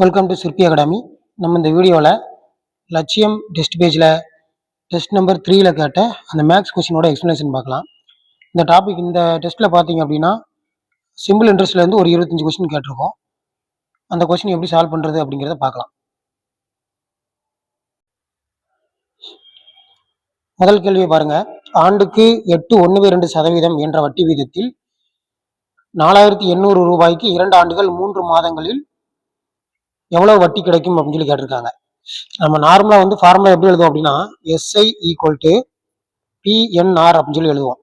Welcome to சிற்பி academy. நம்ம இந்த வீடியோவில் லட்சியம் டெஸ்ட் பேஜில் டெஸ்ட் நம்பர் 3ல் கேட்ட அந்த மேக்ஸ் கொஸ்டினோட எக்ஸ்ப்ளனேஷன் பார்க்கலாம். இந்த டாபிக் இந்த டெஸ்ட்டில் பார்த்தீங்க அப்படின்னா சிம்பிள் இன்ட்ரெஸ்ட்லேருந்து ஒரு 25 கொஸ்டின் கேட்டிருக்கோம். அந்த கொஸ்டின் எப்படி சால்வ் பண்ணுறது அப்படிங்கிறத பார்க்கலாம். முதல் கேள்வியை பாருங்கள். ஆண்டுக்கு 8.12% என்ற வட்டி வீதத்தில் 4800 ரூபாய்க்கு 2 ஆண்டுகள் 3 மாதங்களில் எவ்வளவு வட்டி கிடைக்கும் அப்படின்னு சொல்லி கேட்டிருக்காங்க. நம்ம நார்மலா வந்து ஃபார்முலா எப்படி எழுதுவோம் அப்படின்னா SI ஈக்குவல் டு PNR அப்படின்னு சொல்லி எழுதுவோம்.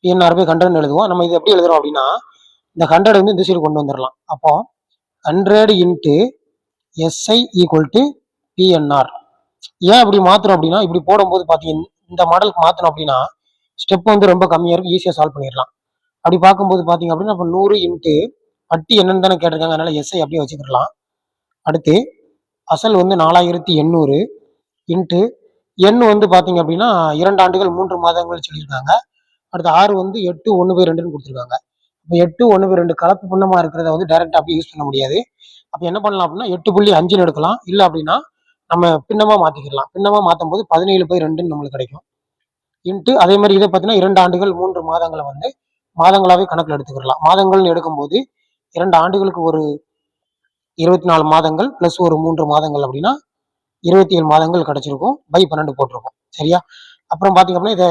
PNR பை 100 எழுதுவோம். நம்ம இது எப்படி எழுதுறோம் அப்படின்னா இந்த 100 வந்து இந்த சைடு கொண்டு வந்துடலாம். அப்போ 100 into SI equal to PNR. ஏன் இப்படி மாத்துறோம் அப்படின்னா இப்படி போடும்போது பார்த்தீங்கன்னா இந்த மாடலுக்கு மாற்றணும் அப்படின்னா ஸ்டெப் வந்து ரொம்ப கம்மியாக இருக்கும், ஈஸியாக சால்வ் பண்ணிடலாம். அப்படி பார்க்கும்போது பார்த்தீங்க அப்படின்னா இப்போ 100 இன்ட்டு வட்டி என்னன்னு தானே கேட்டிருக்காங்க, அதனால SI அப்படியே வச்சுக்கலாம். அடுத்து அசல் வந்து 4800 இன்ட்டு எண் வந்து பார்த்தீங்க அப்படின்னா 2 ஆண்டுகள் 3 மாதங்கள் சொல்லியிருக்காங்க. அடுத்து 6 வந்து 8.1/2 கொடுத்துருக்காங்க. இப்போ 8.1/2 கலப்பு பின்னமாக இருக்கிறத வந்து டைரெக்டாக அப்படியே யூஸ் பண்ண முடியாது. அப்போ என்ன பண்ணலாம் அப்படின்னா 8.5 எடுக்கலாம். இல்லை அப்படின்னா நம்ம பின்னமாக மாற்றிக்கலாம். பின்னமாக மாற்றும் போது 17/2 நம்மளுக்கு கிடைக்கும். இன்ட்டு அதே மாதிரி இதை பார்த்தீங்கன்னா 2 ஆண்டுகள் 3 மாதங்களை வந்து மாதங்களாகவே கணக்கில் எடுத்துக்கலாம். மாதங்கள்னு எடுக்கும்போது 2 ஆண்டுகளுக்கு ஒரு 24 மாதங்கள் ப்ளஸ் ஒரு 3 மாதங்கள் அப்படின்னா 27 மாதங்கள் கிடைச்சிருக்கும். பை 12 போட்டிருக்கும். சரியா? அப்புறம் பார்த்தீங்க அப்படின்னா இதை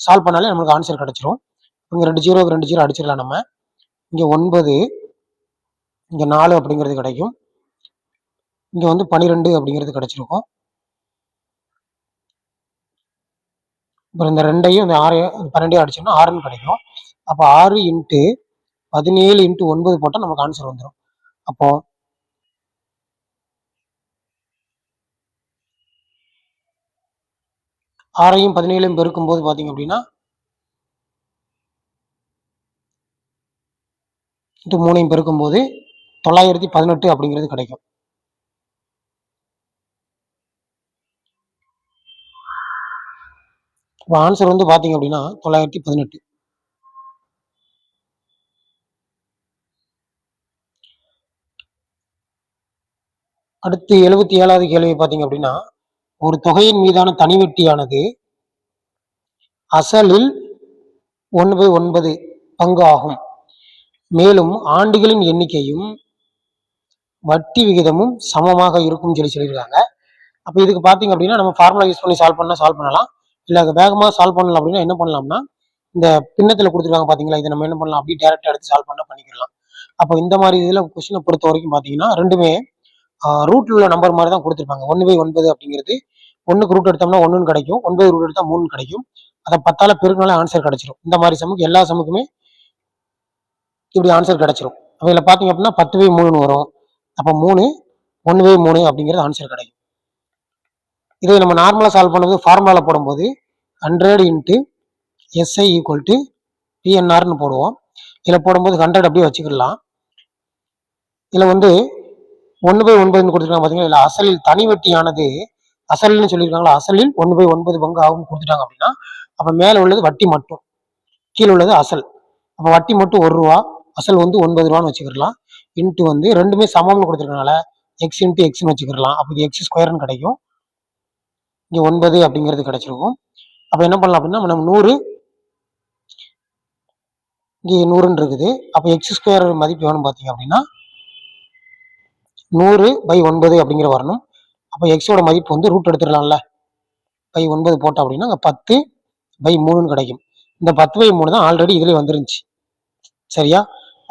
சால்வ் பண்ணாலே நம்மளுக்கு ஆன்சர் கிடைச்சிரும். இங்கே 2 0 2 0 அடிச்சிடலாம். நம்ம இங்கே 9 இங்கே 4 அப்படிங்கிறது கிடைக்கும். இங்கே வந்து 12 அப்படிங்கிறது கிடைச்சிருக்கும். அப்புறம் இந்த 2ஐயும் இந்த 6 12 அடிச்சோம்னா 6ன்னு கிடைக்கும். அப்போ 6 இன்ட்டு 17 இன்ட்டு 9 போட்டால் நமக்கு ஆன்சர் வந்துடும். அப்போ 6ஐயும் 17ஐயும் பெருக்கும்போது பார்த்தீங்க அப்படின்னா 3ஐயும் பெருக்கும்போது 918 அப்படிங்கிறது கிடைக்கும். இப்போ ஆன்சர் வந்து பார்த்தீங்க அப்படின்னா 918. அடுத்து 77வது கேள்வி பார்த்தீங்க அப்படின்னா ஒரு தொகையின் மீதான தனிவட்டியானது அசலில் 1/9 பங்கு ஆகும். மேலும் ஆண்டுகளின் எண்ணிக்கையும் வட்டி விகிதமும் சமமாக இருக்கும் சொல்லியிருக்காங்க. அப்போ இதுக்கு பார்த்தீங்க அப்படின்னா நம்ம ஃபார்முலா யூஸ் பண்ணி சால்வ் பண்ணலாம். இல்லை வேகமாக சால்வ் பண்ணலாம் அப்படின்னா என்ன பண்ணலாம்னா இந்த பின்னத்தில் கொடுத்துருக்காங்க பார்த்தீங்களா, இதை நம்ம என்ன பண்ணலாம் அப்படியே டேரெக்டாக எடுத்து சால்வ் பண்ணிக்கலாம். அப்போ இந்த மாதிரி இதில் கொஸ்டினை பொறுத்த வரைக்கும் பார்த்தீங்கன்னா ரெண்டுமே ரூட்ல உள்ள நம்பர் மாதிரி தான் கொடுத்துருப்பாங்க. 1/9 அப்படிங்கிறது 1க்கு ரூட் எடுத்தோம்னா 1ன்னு கிடைக்கும், 9 ரூட் எடுத்தா 3 கிடைக்கும். அதை 10ஆல பெருக்கினாலே ஆன்சர் கிடைச்சிரும். இந்த மாதிரி சமுக்கு எல்லா சமுக்குமே இப்படி ஆன்சர் கிடைச்சிரும். அதில் பார்த்தீங்க அப்படின்னா 10/3 வரும். அப்போ 3 1/3 அப்படிங்கிறது ஆன்சர் கிடைக்கும். இதை நம்ம நார்மலாக சால்வ் பண்ணும்போது ஃபார்முலாவில் போடும்போது 100 இன்ட்டு SI ஈக்குவல் டு PNRன்னு போடுவோம். இதில் போடும்போது 100 அப்படியே வச்சுக்கலாம். இதில் வந்து 1/9 கொடுத்துருக்காங்க பார்த்தீங்கன்னா, இல்லை அசலில் தனி வட்டியானது அசல்னு சொல்லியிருக்காங்களா, அசலில் 1/9 பங்கு ஆகும் கொடுத்துட்டாங்க அப்படின்னா அப்போ மேலே உள்ளது வட்டி மட்டும், கீழே உள்ளது அசல். அப்போ வட்டி மட்டும் 1 ரூபா, அசல் வந்து 9 ரூபான்னு வச்சுக்கலாம். இன்ட்டு வந்து ரெண்டுமே சமம்னு கொடுத்துருக்கனால எக்ஸ் இன்ட்டு எக்ஸ்ன்னு வச்சுக்கலாம். அப்போ இது எக்ஸ் ஸ்கொயர்னு கிடைக்கும். இங்கே 9 அப்படிங்கிறது கிடைச்சிருக்கும். அப்போ என்ன பண்ணலாம் அப்படின்னா நம்ம 100 இங்கே 100ன்னு இருக்குது. அப்போ எக்ஸ் ஸ்கொயர் மதிப்பு வேணும் பார்த்தீங்க அப்படின்னா 100/9 அப்படிங்கிற வரணும். அப்போ எக்ஸோட மதிப்பு வந்து ரூட் எடுத்துடலாம்ல, பை 9 போட்டோம் அப்படின்னா 10/3ன்னு கிடைக்கும். இந்த 10/3 தான் ஆல்ரெடி இதுலேயே வந்துருந்துச்சு. சரியா?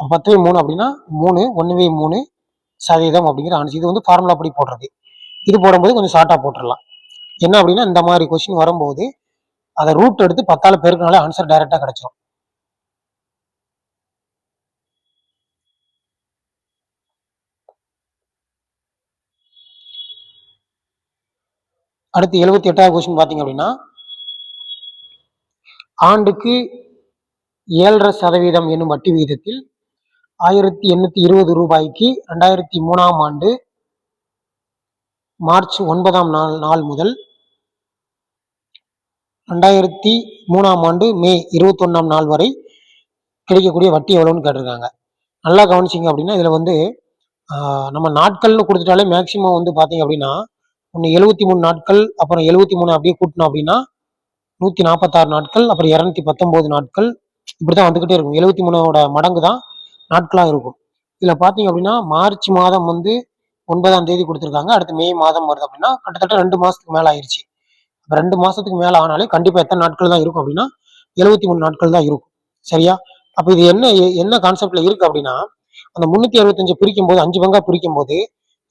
10/3 அப்படின்னா 3 1/3% அப்படிங்கிற ஆன்சர். இது வந்து ஃபார்முலா படி போடுறது. இது போடும்போது கொஞ்சம் ஷார்ட்டாக போட்டுடலாம். என்ன அப்படின்னா இந்த மாதிரி கொஸ்டின் வரும்போது அதை ரூட் எடுத்து 10ஆல பெருக்கினாலே ஆன்சர் டைரெக்டாக கிடைச்சிடும். அடுத்து 78வது கொஸ்டின் பார்த்தீங்க அப்படின்னா ஆண்டுக்கு 7.5% என்னும் வட்டி விகிதத்தில் 1820 ரூபாய்க்கு 2003ஆம் ஆண்டு மார்ச் 9ஆம் நாள் முதல் 2003ஆம் ஆண்டு மே 21ஆம் நாள் வரை கிடைக்கக்கூடிய வட்டி எவ்வளோன்னு கேட்டிருக்காங்க. நல்லா கவனிச்சிங்க அப்படின்னா இதில் வந்து நம்ம நாட்கள்னு கொடுத்துட்டாலே மேக்சிமம் வந்து பார்த்தீங்க அப்படின்னா ஒன்று 73 நாட்கள், அப்புறம் 73 அப்படியே கூட்டணும் அப்படின்னா 146 நாட்கள், அப்புறம் 219 நாட்கள், இப்படிதான் வந்துகிட்டே இருக்கும். 73ஓட மடங்கு தான் நாட்களாக இருக்கும். இதில் பார்த்தீங்க அப்படின்னா மார்ச் மாதம் வந்து 9ஆம் தேதி கொடுத்துருக்காங்க. அடுத்து மே மாதம் வருது அப்படின்னா கிட்டத்தட்ட 2 மாசத்துக்கு மேல ஆயிருச்சு. அப்ப 2 மாசத்துக்கு மேல ஆனாலே கண்டிப்பா எத்தனை நாட்கள் தான் இருக்கும் அப்படின்னா 73 நாட்கள் தான் இருக்கும். சரியா? அப்ப இது என்ன கான்செப்ட்ல இருக்கு அப்படின்னா அந்த 365 பிரிக்கும் போது 5 பங்கா பிரிக்கும் போது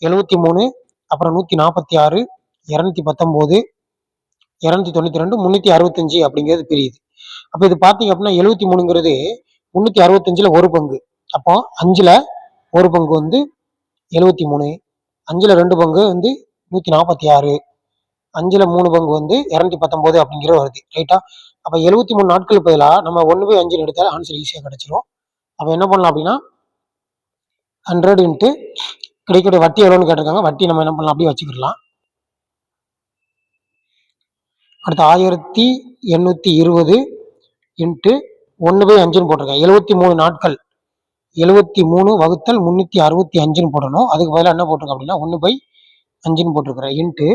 73, அப்புறம் 146, 219, 292, 365 அப்படிங்கிறது பிரியுது. அப்ப இது பாத்தீங்க அப்படின்னா 73ங்கிறது 365ல ஒரு பங்கு. அப்போ 5ல ஒரு பங்கு வந்து 73, 5ல 2 பங்கு வந்து 146, 5ல 3 பங்கு வந்து 219 அப்படிங்கிறது வருது. ரைட்டா? அப்ப 73 நாட்களுக்கு பதிலாக நம்ம 1/5 எடுத்தாலும் ஆன்சர் ஈஸியா கிடைச்சிரும். அப்ப என்ன பண்ணலாம் அப்படின்னா 100 இன்ட்டு கிடைக்கக்கூடிய வட்டி எவ்வளோன்னு கேட்டிருக்காங்க. வட்டி நம்ம என்ன பண்ணலாம் அப்படியே வச்சுக்கிடலாம். அடுத்து 1820 இன்ட்டு 1/5ன்னு போட்டிருக்கேன். 73 நாட்கள், 73 வகுத்தல் 365ன்னு போடணும். அதுக்கு பதிலாக என்ன போட்டிருக்கேன் அப்படின்னா 1/5ன்னு போட்டிருக்கிறேன். இன்ட்டு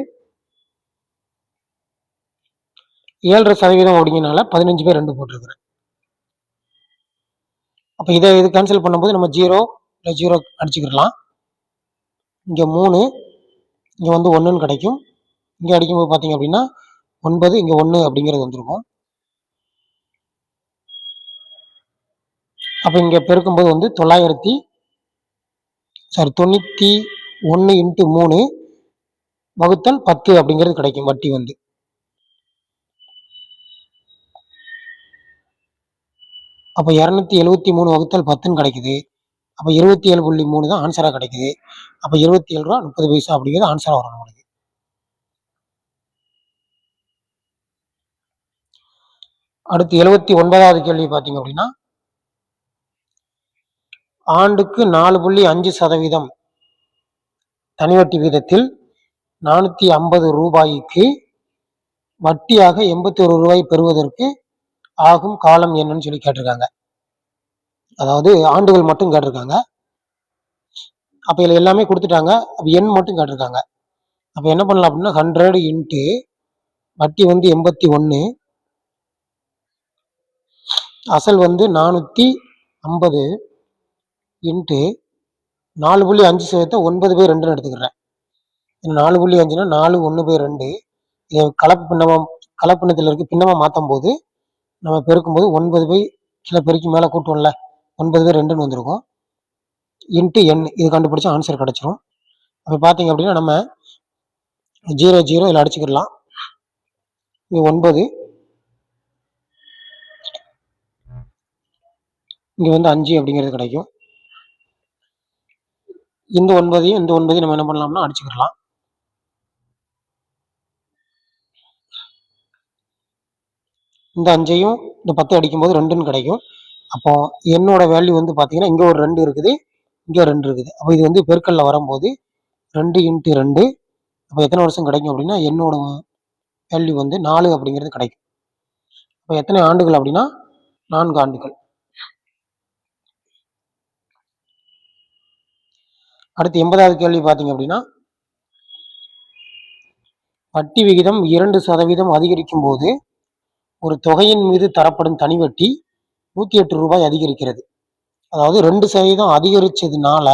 7.5% அப்படிங்கிறனால 15/2 போட்டிருக்கிறேன். அப்போ இதை இது கேன்சல் பண்ணும்போது நம்ம 0 அடிச்சுக்கிடலாம். இங்கே 3, இங்கே வந்து 1ன்னு கிடைக்கும். இங்கே அடிக்கும்போது பார்த்தீங்க அப்படின்னா 9, இங்கே 1 அப்படிங்கிறது வந்திருக்கும். அப்போ இங்கே பெருக்கும்போது வந்து 91 இன்ட்டு 3 வகுத்தல் 10 அப்படிங்கிறது கிடைக்கும் வட்டி வந்து. அப்போ 273 வகுத்தல் 10ன்னு கிடைக்குது. அப்போ 27.3 தான் ஆன்சராக கிடைக்குது. அப்போ 27 ரூபா 30 பைசா அப்படிங்கிறது ஆன்சராக வரும் நம்மளுக்கு. அடுத்து 79வது கேள்வி பார்த்தீங்க அப்படின்னா ஆண்டுக்கு 4.5% தனிவட்டி வீதத்தில் 450 ரூபாய்க்கு வட்டியாக 81 ரூபாய் பெறுவதற்கு ஆகும் காலம் என்னன்னு சொல்லி கேட்டிருக்காங்க. அதாவது ஆண்டுகள் மட்டும் கேட்டிருக்காங்க. அப்ப இதுல எல்லாமே கொடுத்துட்டாங்க. அப்ப எண் மட்டும் கேட்டிருக்காங்க. அப்ப என்ன பண்ணலாம் அப்படின்னா 100 இன்ட்டு வட்டி வந்து 81, அசல் வந்து 450 இன்ட்டு 4.5 9/2 எடுத்துக்கிறேன். 4.5னா 4 1/2. இதை கலப்பினத்தில் இருக்கு பின்னமா மாற்றும் போது நம்ம பெருக்கும் போது 9 கீழே பெருக்கி மேலே கூட்டுவோம்ல 9/2 வந்திருக்கும். இன்ட்டு எண் இது கண்டுபிடிச்சா ஆன்சர் கிடைச்சிரும். அப்போ பார்த்தீங்க அப்படின்னா நம்ம 0 இதில் அடிச்சுக்கிடலாம். இது 9, இங்கே வந்து 5 அப்படிங்கிறது கிடைக்கும். இந்த 9ஐயும் நம்ம என்ன பண்ணலாம்னா அடிச்சுக்கிடலாம். இந்த 5ஐயும் இந்த 10 அடிக்கும்போது 2ன்னு கிடைக்கும். அப்போ என்னோட வேல்யூ வந்து பார்த்தீங்கன்னா இங்கே ஒரு 2 இருக்குது, இங்கே 2 இருக்குது. அப்போ இது வந்து பெருக்கல்ல வரும்போது 2 இன்ட்டு 2, அப்போ எத்தனை வருஷம் கிடைக்கும் அப்படின்னா என்னோட வேல்யூ வந்து 4 அப்படிங்கிறது கிடைக்கும். இப்போ எத்தனை ஆண்டுகள் அப்படின்னா 4 ஆண்டுகள். அடுத்து 80வது கேள்வி பார்த்தீங்க அப்படின்னா வட்டி விகிதம் 2% அதிகரிக்கும் போது ஒரு தொகையின் மீது தரப்படும் தனி வட்டி 108 ரூபாய் அதிகரிக்கிறது. அதாவது 2% அதிகரிச்சதுனால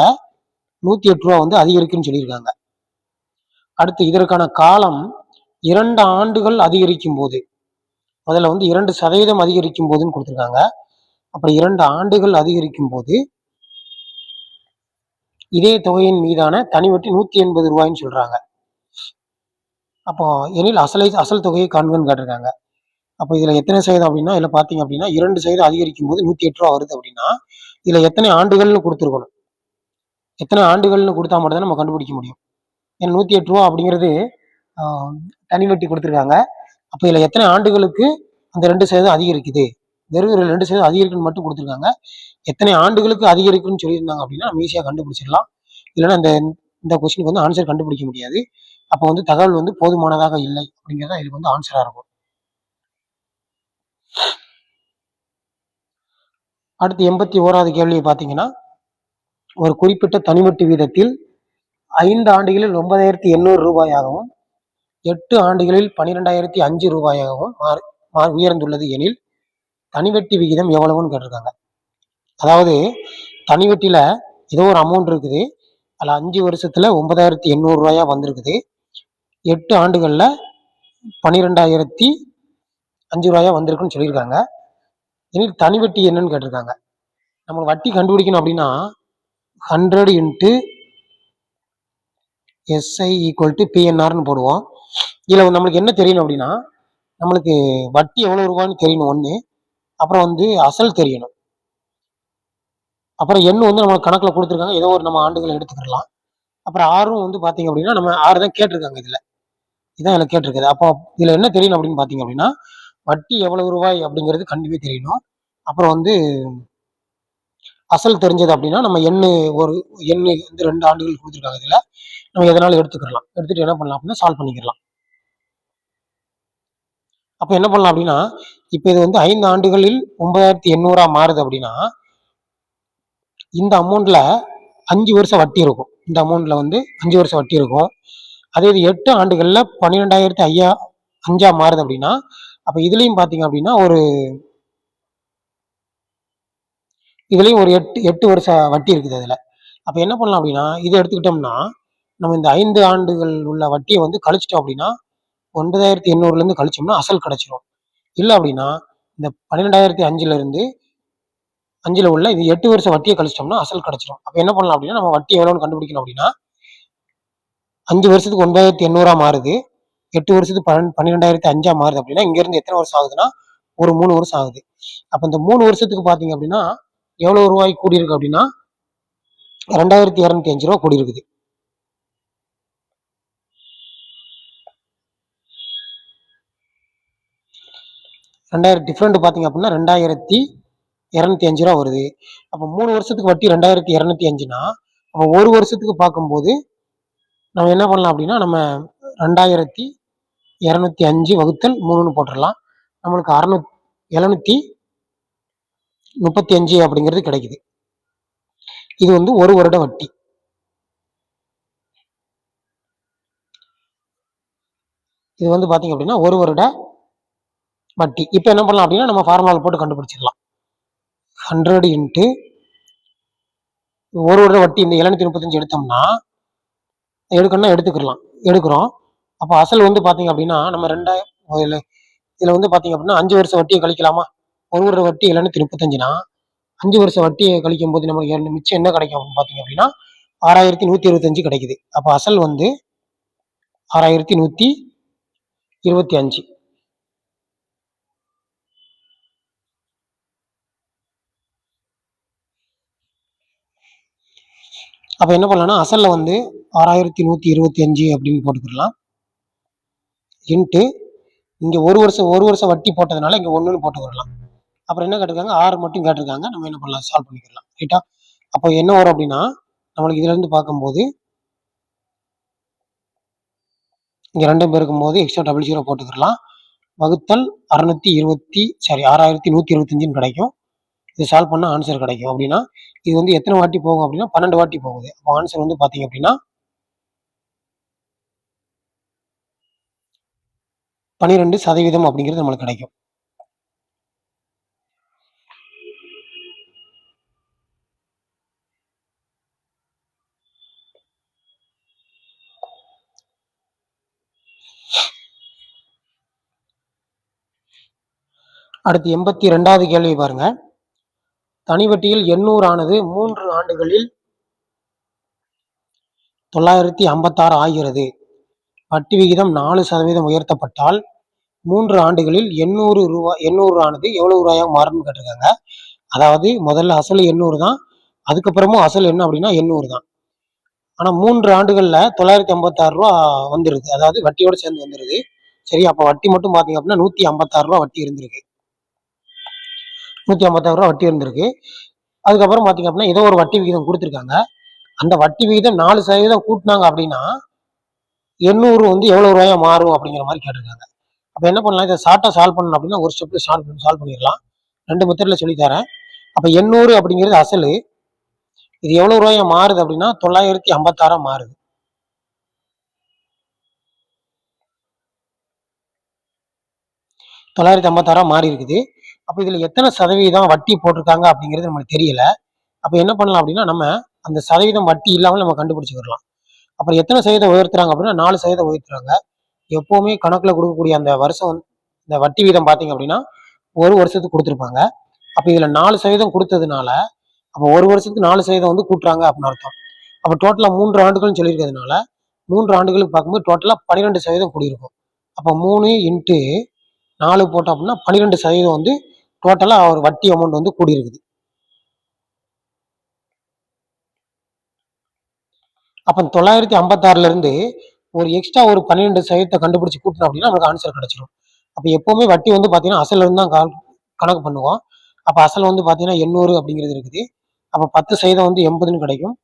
108 ரூபா வந்து அதிகரிக்குன்னு சொல்லியிருக்காங்க. அடுத்து இதற்கான காலம் 2 ஆண்டுகள் அதிகரிக்கும் போது, முதல்ல வந்து 2% அதிகரிக்கும் போதுன்னு கொடுத்துருக்காங்க. அப்புறம் 2 ஆண்டுகள் அதிகரிக்கும் போது இதே தொகையின் மீதான தனி வட்டி 180 ரூபாய்ன்னு சொல்றாங்க. அப்போ எனில் அசல் தொகையை காண்கன்னு கேட்டிருக்காங்க. அப்போ இதுல எத்தனை சதவீதம் அப்படின்னா இதுல பாத்தீங்க அப்படின்னா 2% அதிகரிக்கும் போது 108 ரூபா வருது அப்படின்னா இதுல எத்தனை ஆண்டுகள்னு கொடுத்துருக்கணும். எத்தனை ஆண்டுகள்னு கொடுத்தா மட்டும் தான் நம்ம கண்டுபிடிக்க முடியும். ஏன்னா 108 ரூபா அப்படிங்கிறது தனி வட்டி கொடுத்துருக்காங்க. அப்போ இதுல எத்தனை ஆண்டுகளுக்கு அந்த 2% அதிகரிக்குது, வெறும் 2% அதிகரிக்குன்னு மட்டும் கொடுத்துருக்காங்க. எத்தனை ஆண்டுகளுக்கு அதிகரிக்குன்னு சொல்லியிருந்தாங்க அப்படின்னா நம்ம ஈஸியாக கண்டுபிடிச்சிடலாம். இல்லைன்னா இந்த கொஸ்டினுக்கு வந்து ஆன்சர் கண்டுபிடிக்க முடியாது. அப்போ வந்து தகவல் வந்து போதுமானதாக இல்லை அப்படிங்கிறதா இதுக்கு வந்து ஆன்சரா இருக்கும். அடுத்து 81வது கேள்வியை பார்த்தீங்கன்னா ஒரு குறிப்பிட்ட தனிவட்டி வீதத்தில் 5 ஆண்டுகளில் 9,800 ரூபாயாகவும் 8 ஆண்டுகளில் 12,005 ரூபாயாகவும் உயர்ந்துள்ளது எனில் தனிவட்டி விகிதம் எவ்வளவுன்னு கேட்டிருக்காங்க. அதாவது தனிவட்டியில ஏதோ ஒரு அமௌண்ட் இருக்குது, அதில் 5 வருஷத்துல 9,800 ரூபாயா வந்திருக்குது, 8 ஆண்டுகள்ல 12,005 ரூபாயா வந்திருக்குன்னு சொல்லியிருக்காங்க. எனில் தனிவட்டி என்னன்னு கேட்டிருக்காங்க. நம்ம வட்டி கண்டுபிடிக்கணும் அப்படின்னா 100 இன்ட்டு SI ஈக்குவல் டு PNRன்னு போடுவோம். இதில் நம்மளுக்கு என்ன தெரியணும் அப்படின்னா, நம்மளுக்கு வட்டி எவ்வளோ ரூபான்னு தெரியணும் ஒன்று, அப்புறம் அசல் தெரியணும், அப்புறம் எண் நம்ம கணக்கில் கொடுத்துருக்காங்க, ஏதோ ஒரு நம்ம ஆண்டுகளை எடுத்துக்கலாம். அப்புறம் ஆறும் பார்த்தீங்க அப்படின்னா நம்ம 6 தான் கேட்டிருக்காங்க, இதான் இதில் கேட்டிருக்குது. அப்போ இதில் என்ன தெரியணும் அப்படின்னு பார்த்தீங்க அப்படின்னா, வட்டி எவ்வளவு ரூபாய் அப்படிங்கிறது கண்டிப்பாக தெரியணும். அப்புறம் அசல் தெரிஞ்சது அப்படின்னா நம்ம எண்ணு 2 ஆண்டுகள் கொடுத்துருக்காங்க, இதில் நம்ம எதனாலும் எடுத்துட்டு என்ன பண்ணலாம் அப்படின்னா சால்வ் பண்ணிக்கலாம். அப்போ என்ன பண்ணலாம் அப்படின்னா, இப்போ இது 5 ஆண்டுகளில் 9,800 மாறுது அப்படின்னா இந்த அமௌண்ட்ல 5 வருஷம் வட்டி இருக்கும். இந்த அமௌண்ட்ல 5 வருஷம் வட்டி இருக்கும். அதே இது 8 ஆண்டுகள்ல 12,005 மாறுது அப்படின்னா, அப்ப இதுலயும் பாத்தீங்க அப்படின்னா இதுலயும் ஒரு 8 வருஷ வட்டி இருக்குது அதுல. அப்ப என்ன பண்ணலாம் அப்படின்னா, இதை எடுத்துக்கிட்டோம்னா நம்ம இந்த 5 ஆண்டுகள் உள்ள வட்டியை கழிச்சிட்டோம் அப்படின்னா 9,800ல இருந்து கழிச்சோம்னா அசல் கிடைச்சிரும். இல்லை அப்படின்னா இந்த 12,005ல இருந்து 5ல உள்ள இது 8 வருஷம் வட்டியை கழிச்சிட்டோம்னா அசல் கிடைச்சிடும். அப்ப என்ன பண்ணலாம் அப்படின்னா, நம்ம வட்டி எவ்வளவுன்னு கண்டுபிடிக்கணும் அப்படின்னா 5 வருஷத்துக்கு 9,800 மாறுது, 8 வருஷத்துக்கு 12,005 மாறுது அப்படின்னா இங்க இருந்து எத்தனை வருஷம் ஆகுதுன்னா ஒரு 3 வருஷம் ஆகுது. அப்ப இந்த 3 வருஷத்துக்கு பாத்தீங்க அப்படின்னா எவ்வளவு ரூபாய் கூடி இருக்கு அப்படின்னா 2,205 ரூபாய் கூடி இருக்குது. டிஃபரெண்ட் பாத்தீங்க அப்படின்னா 2,205 ரூபா வருது. அப்ப 3 வருஷத்துக்கு வட்டி 2,205னா அப்ப ஒரு வருஷத்துக்கு பார்க்கும்போது நம்ம என்ன பண்ணலாம் அப்படின்னா நம்ம 2,205 வகுத்தல் 3ன்னு போட்டுடலாம். நம்மளுக்கு 735 அப்படிங்கிறது கிடைக்குது. இது ஒரு வருட வட்டி. இது பாத்தீங்க அப்படின்னா ஒரு வருட வட்டி. இப்ப என்ன பண்ணலாம் அப்படின்னா நம்ம ஃபார்முலா போட்டு கண்டுபிடிச்சிடலாம். 100 இன்ட்டு ஒரு வருட வட்டி இந்த 735 எடுத்தோம்னா எடுக்கணும்னா எடுக்கிறோம். அப்ப அசல் பாத்தீங்க அப்படின்னா நம்ம 2000 இதுல பாத்தீங்க அப்படின்னா 5 வருஷம் வட்டியை கழிக்கலாமா? ஒரு வருட வட்டி 735னா 5 வருஷம் வட்டியை கழிக்கும் போது நமக்கு மிச்சம் என்ன கிடைக்கும் அப்படின்னு பாத்தீங்க அப்படின்னா 6,125 கிடைக்குது. அப்ப அசல் 6,125. அப்ப என்ன பண்ணலாம்னா அசல்ல 6,125 அப்படின்னு போட்டுக்கலாம். இன்ட்டு இங்க ஒரு வருஷம் வட்டி போட்டதுனால இங்க 1ன்னு போட்டு வரலாம். அப்புறம் என்ன கேட்டிருக்காங்க 6 மட்டும் கேட்டிருக்காங்க. நம்ம என்ன பண்ணலாம் சால்வ் பண்ணிக்கலாம். ரைட்டா? அப்போ என்ன வரும் அப்படின்னா நம்மளுக்கு இதுல இருந்து பார்க்கும்போது இங்க 2 பேருக்கும் போது எக்ஸ்ட்ரா 00 போட்டுக்கலாம். வகுத்தல் 6,125 கிடைக்கும். இது சால்வ் பண்ணா ஆன்சர் கிடைக்கும். அப்படின்னா இது எத்தனை வாட்டி போகும் அப்படின்னா 12 வாட்டி போகுது. அப்போ ஆன்சர் பாத்தீங்க அப்படின்னா 12% அப்படிங்கிறது நம்மளுக்கு கிடைக்கும். அடுத்து 82வது கேள்வி பாருங்க. தனிவட்டியில் 800 ஆனது 3 ஆண்டுகளில் 956 ஆகிறது. வட்டி விகிதம் 4% உயர்த்தப்பட்டால் 3 ஆண்டுகளில் 800 ஆனது எவ்வளவு ரூபாயாக மாறும்னு கேட்டிருக்காங்க. அதாவது முதல்ல அசல் 800 தான், அதுக்கப்புறமும் அசல் என்ன அப்படின்னா 800 தான். ஆனா 3 ஆண்டுகள்ல 956 ரூபா வந்துருது, அதாவது வட்டியோட சேர்ந்து வந்துருது. சரி, அப்ப வட்டி மட்டும் பாத்தீங்க அப்படின்னா 156 ரூபா வட்டி இருந்திருக்கு. 156 ரூபா வட்டி இருந்திருக்கு. அதுக்கப்புறம் பாத்தீங்க அப்படின்னா ஏதோ ஒரு வட்டி விகிதம் கொடுத்துருக்காங்க. அந்த வட்டி விகிதம் 4% கூட்டினாங்க அப்படின்னா 800 எவ்வளவு ரூபாயா மாறும் அப்படிங்கிற மாதிரி கேட்டிருக்காங்க. அப்ப என்ன பண்ணலாம், இதை ஷார்ட்டா சால்வ் பண்ணணும் அப்படின்னா ஒரு ஸ்டெப்ல சால்வ் பண்ணிடலாம். 2 மெத்தட்ல சொல்லி தரேன். அப்ப 800 அப்படிங்கிறது அசலு, இது எவ்வளவு ரூபாயா மாறுது அப்படின்னா 956 மாறுது. மாறி இருக்குது. அப்ப இதுல எத்தனை சதவீதம் வட்டி போட்டிருக்காங்க அப்படிங்கிறது நம்மளுக்கு தெரியல. அப்ப என்ன பண்ணலாம் அப்படின்னா நம்ம அந்த சதவீதம் வட்டி இல்லாமல் நம்ம கண்டுபிடிச்சுக்கலாம். அப்புறம் எத்தனை சதவீதம் உயர்த்துறாங்க அப்படின்னா 4% உயர்த்துறாங்க. எப்பவுமே கணக்குல கொடுக்கக்கூடிய அந்த வருஷம் இந்த வட்டி வீதம் பாத்தீங்க அப்படின்னா ஒரு வருஷத்துக்கு கொடுத்துருப்பாங்க. அப்ப இதுல 4% கொடுத்ததுனால அப்ப ஒரு வருஷத்துக்கு 4% வந்து கூட்டுறாங்க அப்படின்னு அர்த்தம். அப்ப டோட்டலா 3 ஆண்டுகள்னு சொல்லியிருக்கிறதுனால 3 ஆண்டுகளுக்கு பார்க்கும்போது டோட்டலா 12% கூடியிருக்கும். அப்ப 3 இன்ட்டு 4 போட்டோம் அப்படின்னா 12% வந்து டோட்டலா ஒரு வட்டி அமௌண்ட் வந்து கூடியிருக்குது. அப்ப 956ல இருந்து ஒரு எக்ஸ்ட்ரா ஒரு 12% கண்டுபிடிச்சு கூட்டணும் அப்படின்னா நமக்கு ஆன்சர் கிடைச்சிடும். அப்ப எப்பவுமே வட்டி வந்து பாத்தீங்கன்னா அசல் இருந்து தான் கணக்கு பண்ணுவோம். அப்ப அசல் வந்து பாத்தீங்கன்னா 800 அப்படிங்கிறது இருக்குது. அப்ப 10% வந்து 80ன்னு கிடைக்கும்.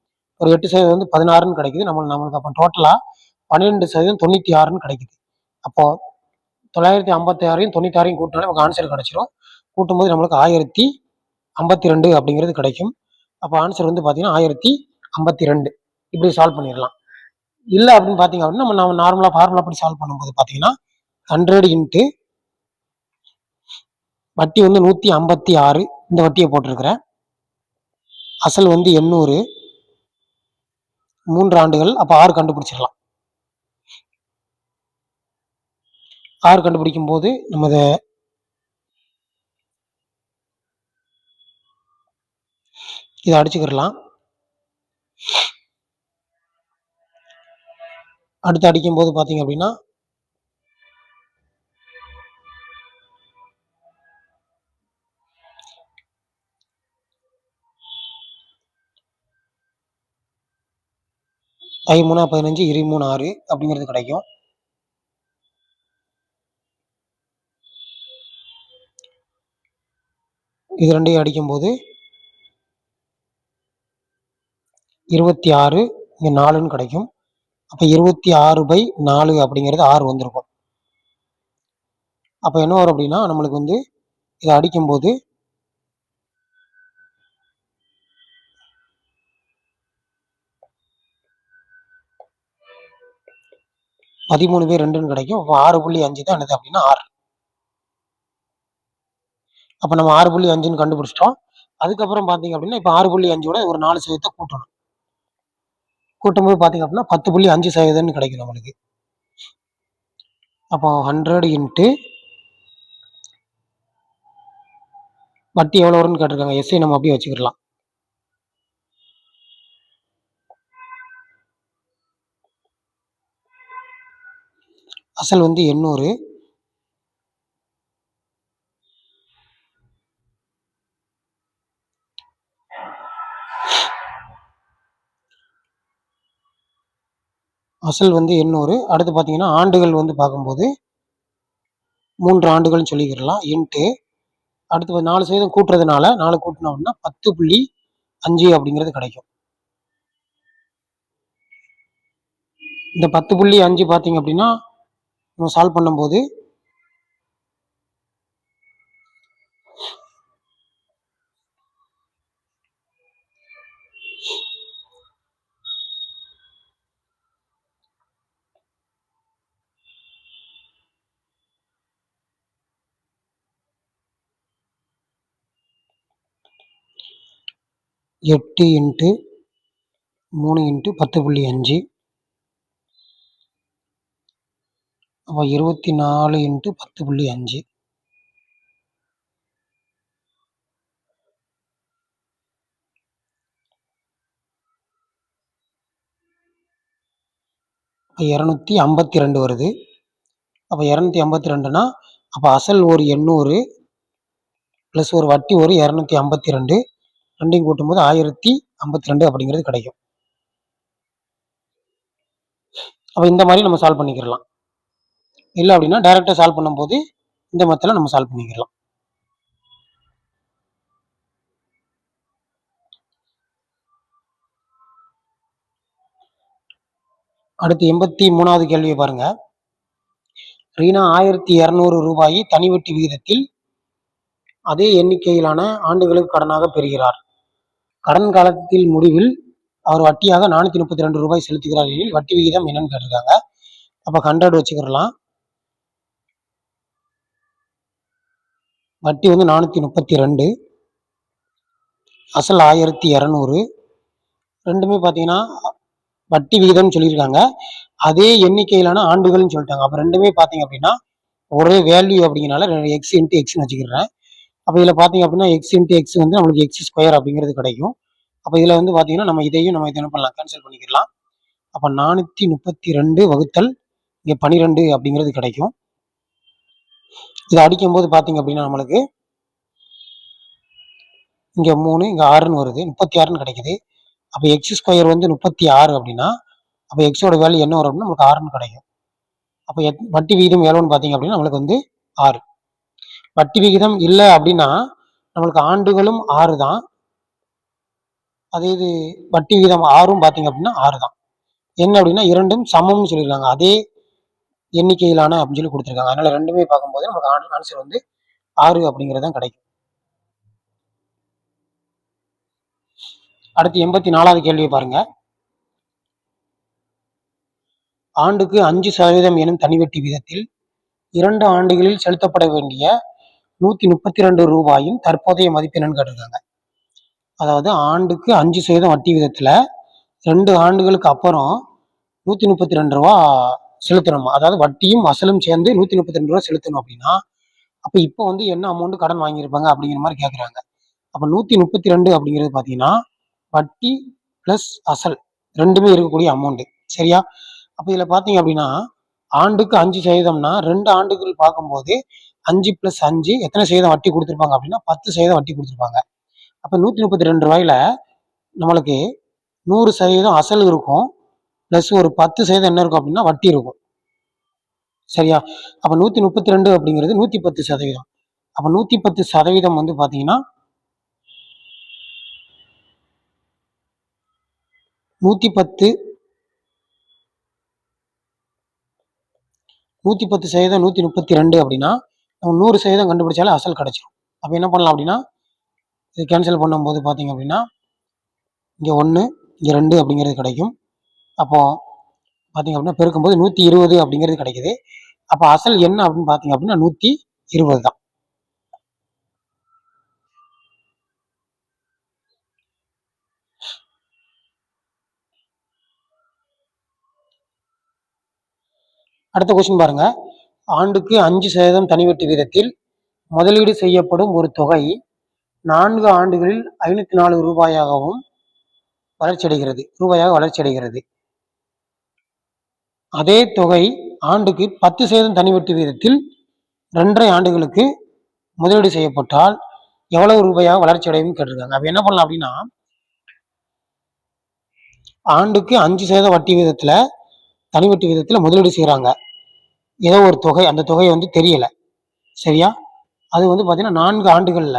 ஒரு 8% வந்து 16ன்னு கிடைக்குது. நம்மளுக்கு அப்ப டோட்டலா 12% 96ன்னு கிடைக்குது. அப்போ 956ஐயும் 96ஐயும் கூட்டினாலே நமக்கு ஆன்சர் கிடைச்சிடும். கூட்டும்போது நம்மளுக்கு 1052 அப்படிங்கிறது கிடைக்கும். அப்போ ஆன்சர் வந்து பாத்தீங்கன்னா 1052 இப்படி சால்வ் பண்ணிடலாம். இல்ல அப்படின்னு பாத்தீங்க அப்படின்னா நம்ம நார்மலா ஃபார்முலா படி சால்வ் பண்ணும்போது பாத்தீங்கன்னா 100 இன்ட்டு வட்டி வந்து 156 இந்த வட்டியை போட்டிருக்கிறேன். அசல் வந்து 800 3 ஆண்டுகள். அப்ப 6 கண்டுபிடிச்சிடலாம். 6 கண்டுபிடிக்கும் போது நம்ம இதை அடிச்சுக்கிடலாம். அடுத்து அடிக்கும் போது பாத்தீங்க அப்படின்னா 5 3 15 23 6 அப்படிங்கிறது கிடைக்கும். இது ரெண்டையும் அடிக்கும் போது 26 இங்க 4ன்னு கிடைக்கும். அப்ப 26/4 அப்படிங்கிறது 6 வந்திருக்கும். அப்ப என்ன வரும் அப்படின்னா நம்மளுக்கு வந்து இதை அடிக்கும் போது 13/2ன்னு கிடைக்கும். அப்போ 6.5 தான் என்னது அப்படின்னா 6. அப்ப நம்ம 6.5ன்னு கண்டுபிடிச்சிட்டோம். அதுக்கப்புறம் பாத்தீங்க அப்படின்னா இப்ப 6.5ஓட ஒரு 4% கூட்டணும். கூட்டும்போது பாத்தீங்க அப்படின்னா 10.5% கிடைக்கும் நம்மளுக்கு. அப்போ 100 இன்ட்டு வட்டி எவ்வளவு வரும்னு கேட்டிருக்காங்க. எஸ்ஐ நம்ம அப்படியே வச்சுக்கலாம். அசல் வந்து 800 அசல் வந்து 800. அடுத்து பாத்தீங்கன்னா ஆண்டுகள் வந்து பார்க்கும்போது 3 ஆண்டுகள்னு சொல்லிக்கிறலாம். இன்ட்டு அடுத்து 4% கூட்டுறதுனால 4 கூட்டணும் அப்படின்னா 10.5 அப்படிங்கிறது கிடைக்கும். இந்த 10.5 பாத்தீங்க அப்படின்னா நம்ம சால்வ் பண்ணும்போது 8 இன்ட்டு 3 இன்ட்டு 10.5 அப்போ 24 இன்ட்டு 10.5 252 வருது. அப்ப 252னா அப்ப அசல் ஒரு 800 பிளஸ் ஒரு வட்டி ஒரு 252 ரெண்டையும் கூட்டும்போது 1052 அப்படிங்கிறது கிடைக்கும். அப்ப இந்த மாதிரி நம்ம சால்வ் பண்ணிக்கலாம். இல்லை அப்படின்னா டைரக்டா சால்வ் பண்ணும்போது இந்த மெத்தட்ல நம்ம சால்வ் பண்ணிக்கலாம். அடுத்து 83வது கேள்வியை பாருங்க. ரீனா 1200 ரூபாயை தனி வட்டி விகிதத்தில் அதே எண்ணிக்கையிலான ஆண்டுகளுக்கு கடனாக பெறுகிறார். கடன் காலத்தில் முடிவில் அவர் வட்டியாக 432 ரூபாய் செலுத்துகிறார் எனில் வட்டி விகிதம் என்னன்னு கேட்டிருக்காங்க. அப்ப 100 வச்சுக்கிறலாம். வட்டி வந்து 432, அசல் 1200. ரெண்டுமே பார்த்தீங்கன்னா வட்டி விகிதம்னு சொல்லியிருக்காங்க. அதே எண்ணிக்கையிலான ஆண்டுகள்னு சொல்லிட்டாங்க. அப்போ ரெண்டுமே பார்த்தீங்க அப்படின்னா ஒரே வேல்யூ அப்படிங்கிறனால எக்ஸ் இன்ட்டு எக்ஸ்ன்னு வச்சுக்கிறேன். அப்போ இதில் பார்த்தீங்க அப்படின்னா எக்ஸ் இன்ட்டு எக்ஸ் வந்து நம்மளுக்கு எக்ஸ் ஸ்கொயர் அப்படிங்கிறது கிடைக்கும். அப்போ இதில் வந்து பார்த்தீங்கன்னா நம்ம இதையும் நம்ம இதை என்ன பண்ணலாம், கேன்சல் பண்ணிக்கலாம். அப்போ 432 வகுத்தல் இங்கே 12 அப்படிங்கிறது கிடைக்கும். இதை அடிக்கும்போது பார்த்தீங்க அப்படின்னா நம்மளுக்கு இங்கே 3 இங்கே 6ன்னு வருது, 36ன்னு கிடைக்குது. அப்போ எக்ஸ் ஸ்கொயர் வந்து 36 அப்படின்னா அப்போ எக்ஸோட வேல்யூ என்ன வரும் அப்படின்னா நமக்கு 6ன்னு கிடைக்கும். அப்போ வட்டி விகிதம் எவ்வளோன்னு பார்த்தீங்க அப்படின்னா நம்மளுக்கு வந்து 6. வட்டி விகிதம் இல்லை அப்படின்னா நம்மளுக்கு ஆண்டுகளும் 6 தான். அதே இது வட்டி விகிதம் 6ம் பார்த்தீங்க அப்படின்னா 6 தான். என்ன அப்படின்னா இரண்டும் சமம்னு சொல்லியிருக்காங்க. அதே எண்ணிக்கையிலான அப்படின்னு சொல்லி கொடுத்துருக்காங்க. அதனால ரெண்டுமே பார்க்கும்போது நமக்கு ஆன்சர் வந்து 6 அப்படிங்கிறது தான் கிடைக்கும். அடுத்து 84வது கேள்வியை பாருங்க. ஆண்டுக்கு 5% எனும் தனிவட்டி வீதத்தில் 2 ஆண்டுகளில் செலுத்தப்பட வேண்டிய 132 ரூபாயின் தற்போதைய மதிப்பு என்னன்னு கேட்டிருக்காங்க. அதாவது ஆண்டுக்கு 5% வட்டி விதத்துல 2 ஆண்டுகளுக்கு அப்புறம் 132 ரூபா செலுத்தணும். அதாவது வட்டியும் அசலும் சேர்ந்து 132 ரூபா செலுத்தணும் அப்படின்னா அப்ப இப்போ வந்து என்ன அமௌண்ட் கடன் வாங்கியிருப்பாங்க அப்படிங்கிற மாதிரி கேட்குறாங்க. அப்ப 132 அப்படிங்கிறது பார்த்தீங்கன்னா வட்டி பிளஸ் அசல் ரெண்டுமே இருக்கக்கூடிய அமௌண்ட். சரியா? அப்ப இதுல பாத்தீங்க அப்படின்னா ஆண்டுக்கு 5%னா 2 ஆண்டுகள் பார்க்கும்போது 5 + 5 எத்தனை சதவீதம் வட்டி கொடுத்துருப்பாங்க அப்படின்னா 10% வட்டி கொடுத்துருப்பாங்க. அப்ப 132 ரூபாயில நம்மளுக்கு 100% அசல் இருக்கும், பிளஸ் ஒரு 10% என்ன இருக்கும் அப்படின்னா வட்டி இருக்கும். சரியா? அப்ப 132 அப்படிங்கிறது 110%. அப்ப 110% வந்து பாத்தீங்கன்னா 110% 132 அப்படின்னா நம்ம 100% கண்டுபிடிச்சாலே அசல் கிடைச்சிடும். அப்போ என்ன பண்ணலாம் அப்படின்னா இது கேன்சல் பண்ணும்போது பார்த்தீங்க அப்படின்னா இங்கே 1 இங்கே 2 அப்படிங்கிறது கிடைக்கும். அப்போ பார்த்தீங்க அப்படின்னா பெருக்கும்போது 120 அப்படிங்கிறது கிடைக்குது. அப்போ அசல் என்ன அப்படின்னு பார்த்தீங்க அப்படின்னா 120 தான். அடுத்த கொஸ்டின் பாருங்க. ஆண்டுக்கு 5% தனிவட்டி வீதத்தில் முதலீடு செய்யப்படும் ஒரு தொகை 4 ஆண்டுகளில் 504 ரூபாயாக வளர்ச்சி அடைகிறது. அதே தொகை ஆண்டுக்கு 10% தனிவட்டி வீதத்தில் 2.5 ஆண்டுகளுக்கு முதலீடு செய்யப்பட்டால் எவ்வளவு ரூபாயாக வளர்ச்சி அடையும் கேட்டிருக்காங்க. அப்ப என்ன பண்ணலாம் அப்படின்னா ஆண்டுக்கு 5% வட்டி வீதத்துல தனிவட்டி வீதத்துல முதலீடு செய்யறாங்க. ஏதோ ஒரு தொகை, அந்த தொகை வந்து தெரியல. சரியா? அது வந்து பாத்தீங்கன்னா 4 ஆண்டுகள்ல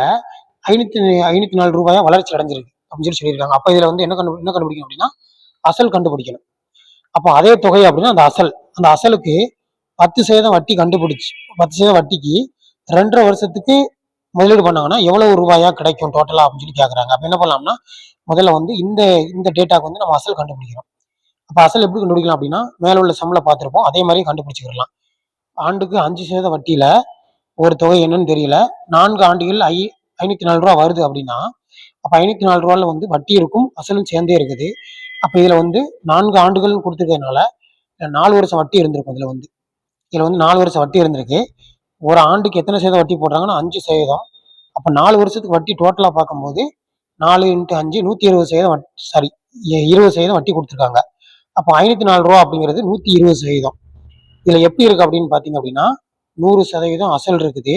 504 ரூபாயா வளர்ச்சி அடைஞ்சிருக்கு அப்படின்னு சொல்லியிருக்காங்க. அப்ப இதுல வந்து என்ன கண்டுபிடிக்கணும் அப்படின்னா அசல் கண்டுபிடிக்கணும். அப்போ அதே தொகை அப்படின்னா அந்த அசலுக்கு 10% வட்டி கண்டுபிடிச்சு 10% வட்டிக்கு 2.5 வருஷத்துக்கு முதலீடு பண்ணாங்கன்னா எவ்வளவு ரூபாயா கிடைக்கும் டோட்டலா அப்படின்னு சொல்லி கேட்கறாங்க. அப்ப என்ன பண்ணலாம்னா முதல்ல வந்து இந்த டேட்டாக்கு வந்து நம்ம அசல் கண்டுபிடிக்கிறோம். அப்ப அசல் எப்படி கண்டுபிடிக்கலாம் அப்படின்னா மேல உள்ள சம்ல பார்த்திருப்போம், அதே மாதிரி கண்டுபிடிச்சிக்கலாம். ஆண்டுக்கு 5% வட்டியில ஒரு தொகை என்னன்னு தெரியல, 4 ஆண்டுகள் 504 ரூபா வருது அப்படின்னா அப்ப 504 ரூபாயில வந்து வட்டி இருக்கும், அசலும் சேர்ந்தே இருக்குது. அப்ப இதுல வந்து 4 ஆண்டுகள்னு கொடுத்துருக்கிறதுனால 4 வருஷம் வட்டி இருந்திருக்கும். இதுல வந்து 4 வருஷம் வட்டி இருந்திருக்கு. ஒரு ஆண்டுக்கு எத்தனை சதவீதம் வட்டி போடுறாங்கன்னா 5%. அப்ப 4 வருஷத்துக்கு வட்டி டோட்டலா பார்க்கும்போது 4 × 5 120% சாரி 20% வட்டி கொடுத்துருக்காங்க. அப்போ 504 ரூபா அப்படிங்கிறது 120%. இதுல எப்படி இருக்கு அப்படின்னு பாத்தீங்க அப்படின்னா 100% அசல் இருக்குது,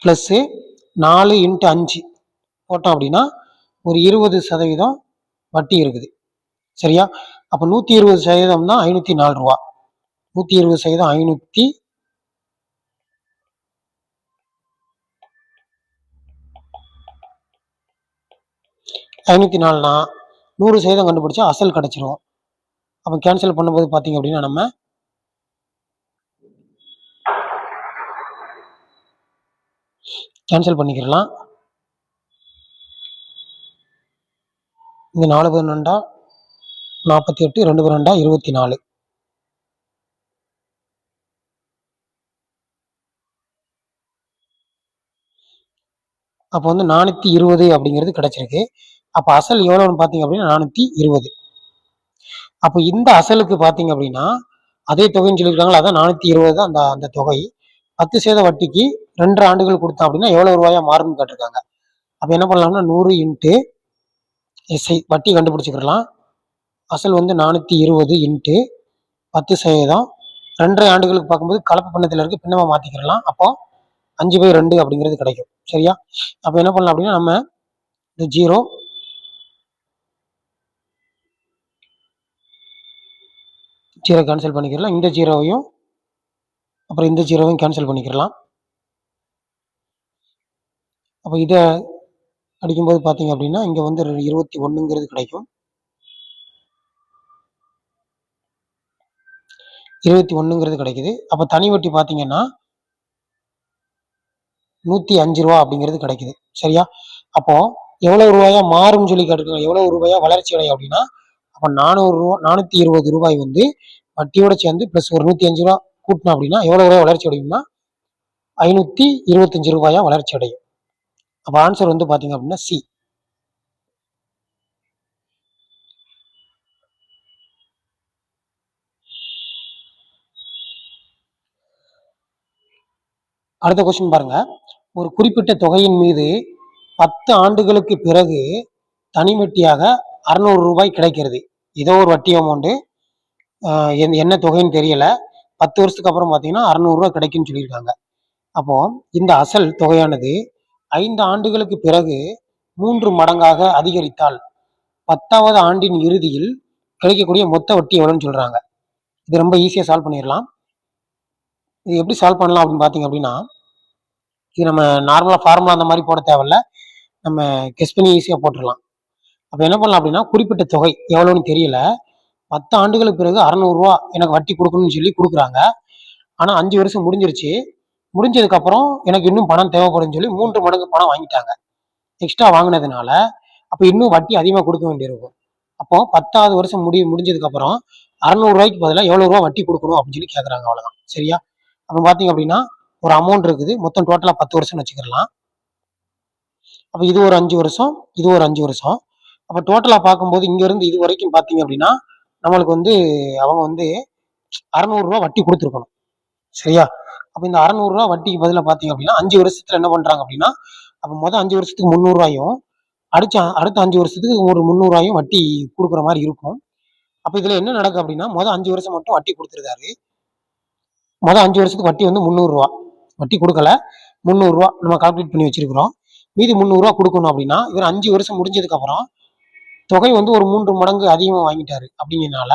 பிளஸ் 4 × 5 போட்டோம் அப்படின்னா ஒரு 20% வட்டி இருக்குது. சரியா? அப்ப 120% தான் 504 ரூபா. 120% 504னா 100% கண்டுபிடிச்சா அசல் கிடைச்சிரும். அப்ப கேன்சல் பண்ணும்போது பாத்தீங்க அப்படின்னா நம்ம கேன்சல் பண்ணிக்கிறலாம். இங்க 4 12 48, 2 12 24. அப்போ வந்து 420 அப்படிங்கிறது கிடைச்சிருக்கு. அப்போ அசல் எவ்வளோன்னு பார்த்தீங்க அப்படின்னா 420. அப்போ இந்த அசலுக்கு பார்த்தீங்க அப்படின்னா அதே தொகைன்னு சொல்லியிருக்காங்களா, அதான் 420 தான் அந்த அந்த தொகை. 10% வட்டிக்கு 2 ஆண்டுகள் கொடுத்தோம் அப்படின்னா எவ்வளவு ரூபாயா மாறும்னு கேட்டிருக்காங்க. அப்போ என்ன பண்ணலாம்னா 100 இன்ட்டு எஸ்ஐ வட்டி கண்டுபிடிச்சிக்கலாம். அசல் வந்து 420 இன்ட்டு 10%, 2.5 ஆண்டுகளுக்கு பார்க்கும்போது கலப்பு பின்னத்தில் இருக்கு, பின்னமா மாத்திக்கிறலாம். அப்போ 5/2 அப்படிங்கிறது கிடைக்கும். சரியா? அப்போ என்ன பண்ணலாம் அப்படின்னா நம்ம இந்த ஜீரோ கேன்சல் பண்ணிக்கிறலாம். இந்த ஜீரோவையும் அப்புறம் இந்த ஜீரோவையும் கேன்சல் பண்ணிக்கிறலாம். அப்போ இதை அடிக்கும்போது பார்த்தீங்க அப்படின்னா இங்கே வந்து 21ங்கிறது கிடைக்கும். 21ங்கிறது கிடைக்குது. அப்போ தனி வட்டி பார்த்தீங்கன்னா 105 ரூபா அப்படிங்கிறது கிடைக்குது. சரியா? அப்போ எவ்வளவு ரூபாயா மாறும்னு சொல்லி கேட்டிருக்காங்க. எவ்வளவு ரூபாயா வளர்ச்சி அடையும் அப்படின்னா அப்போ 420 ரூபாய் வந்து வட்டியோட சேர்ந்து பிளஸ் ஒரு 105 ரூபா கூட்டணும் அப்படின்னா எவ்வளவு ரூபாய் வளர்ச்சி அடையும்னா 525 ரூபாயா வளர்ச்சி அடையும். அப்போ ஆன்சர் வந்து பாத்தீங்க அப்படின்னா சி. அடுத்த கொஸ்டின் பாருங்க. ஒரு குறிப்பிட்ட தொகையின் மீது 10 ஆண்டுகளுக்கு பிறகு தனி வட்டியாக 600 ரூபாய் கிடைக்கிறது. ஏதோ ஒரு வட்டி அமௌண்ட், என்ன தொகைன்னு தெரியல. 10 வருஷத்துக்கு அப்புறம் பார்த்தீங்கன்னா 600 ரூபாய் கிடைக்கும்னு சொல்லியிருக்காங்க. அப்போ இந்த அசல் தொகையானது 5 ஆண்டுகளுக்கு பிறகு 3 மடங்காக அதிகரித்தால் 10வது ஆண்டின் இறுதியில் கிடைக்கக்கூடிய மொத்த வட்டி எவ்வளோன்னு சொல்றாங்க. இது ரொம்ப ஈஸியா சால்வ் பண்ணிடலாம். இது எப்படி சால்வ் பண்ணலாம் அப்படின்னு பார்த்தீங்க அப்படின்னா இது நம்ம நார்மலா ஃபார்முலா அந்த மாதிரி போட தேவையில்ல, நம்ம கெஸ் பண்ணி ஈஸியா போட்டுடலாம். அப்ப என்ன பண்ணலாம் அப்படின்னா குறிப்பிட்ட தொகை எவ்வளோன்னு தெரியல, 10 ஆண்டுகளுக்கு பிறகு 600 ரூபா எனக்கு வட்டி கொடுக்கணும்னு சொல்லி கொடுக்குறாங்க. ஆனா 5 வருஷம் முடிஞ்சிருச்சு. முடிஞ்சதுக்கு அப்புறம் எனக்கு இன்னும் பணம் தேவைப்படும்னு சொல்லி 3 மடங்கு பணம் வாங்கிட்டாங்க. எக்ஸ்ட்ரா வாங்கினதுனால அப்ப இன்னும் வட்டி அதிகமா கொடுக்க வேண்டியிருக்கும். அப்போ 10வது வருஷம் முடிஞ்சதுக்கு அப்புறம் 600 ரூபாய்க்கு பதிலாக எவ்வளவு ரூபா வட்டி கொடுக்கணும் அப்படின்னு சொல்லி கேட்கறாங்க. அவ்வளவுதான். சரியா? அப்ப பாத்தீங்க அப்படின்னா ஒரு அமௌண்ட் இருக்குது, மொத்தம் டோட்டலா 10 வருஷம் வச்சுக்கலாம். அப்ப இது ஒரு 5 வருஷம், இது ஒரு 5 வருஷம். அப்ப டோட்டலா பார்க்கும்போது இங்க இருந்து இது வரைக்கும் பாத்தீங்க அப்படின்னா நம்மளுக்கு வந்து அவங்க வந்து 600 ரூபாய் வட்டி கொடுத்துருக்கணும். சரியா? அப்ப இந்த 600 ரூபாய் வட்டிக்கு பதிலாக பாத்தீங்க அப்படின்னா 5 வருஷத்துல என்ன பண்றாங்க அப்படின்னா அப்ப மொதல் 5 வருஷத்துக்கு 300 ரூபாயும் அடுத்த 5 வருஷத்துக்கு ஒரு 300 ரூபாயும் வட்டி கொடுக்குற மாதிரி இருக்கும். அப்ப இதுல என்ன நடக்கும் அப்படின்னா மொதல் 5 வருஷம் மட்டும் வட்டி கொடுத்துருக்காரு. மொதல் 5 வருஷத்துக்கு வட்டி வந்து 300 ரூபா வட்டி கொடுக்கல, 300 ரூபா நம்ம கால்குலேட் பண்ணி வச்சிருக்கிறோம். மீதி 300 ரூபா கொடுக்கணும் அப்படின்னா இவர் 5 வருஷம் முடிஞ்சதுக்கு அப்புறம் தொகை வந்து ஒரு 3 மடங்கு அதிகமா வாங்கிட்டாரு அப்படிங்கிறதுனால,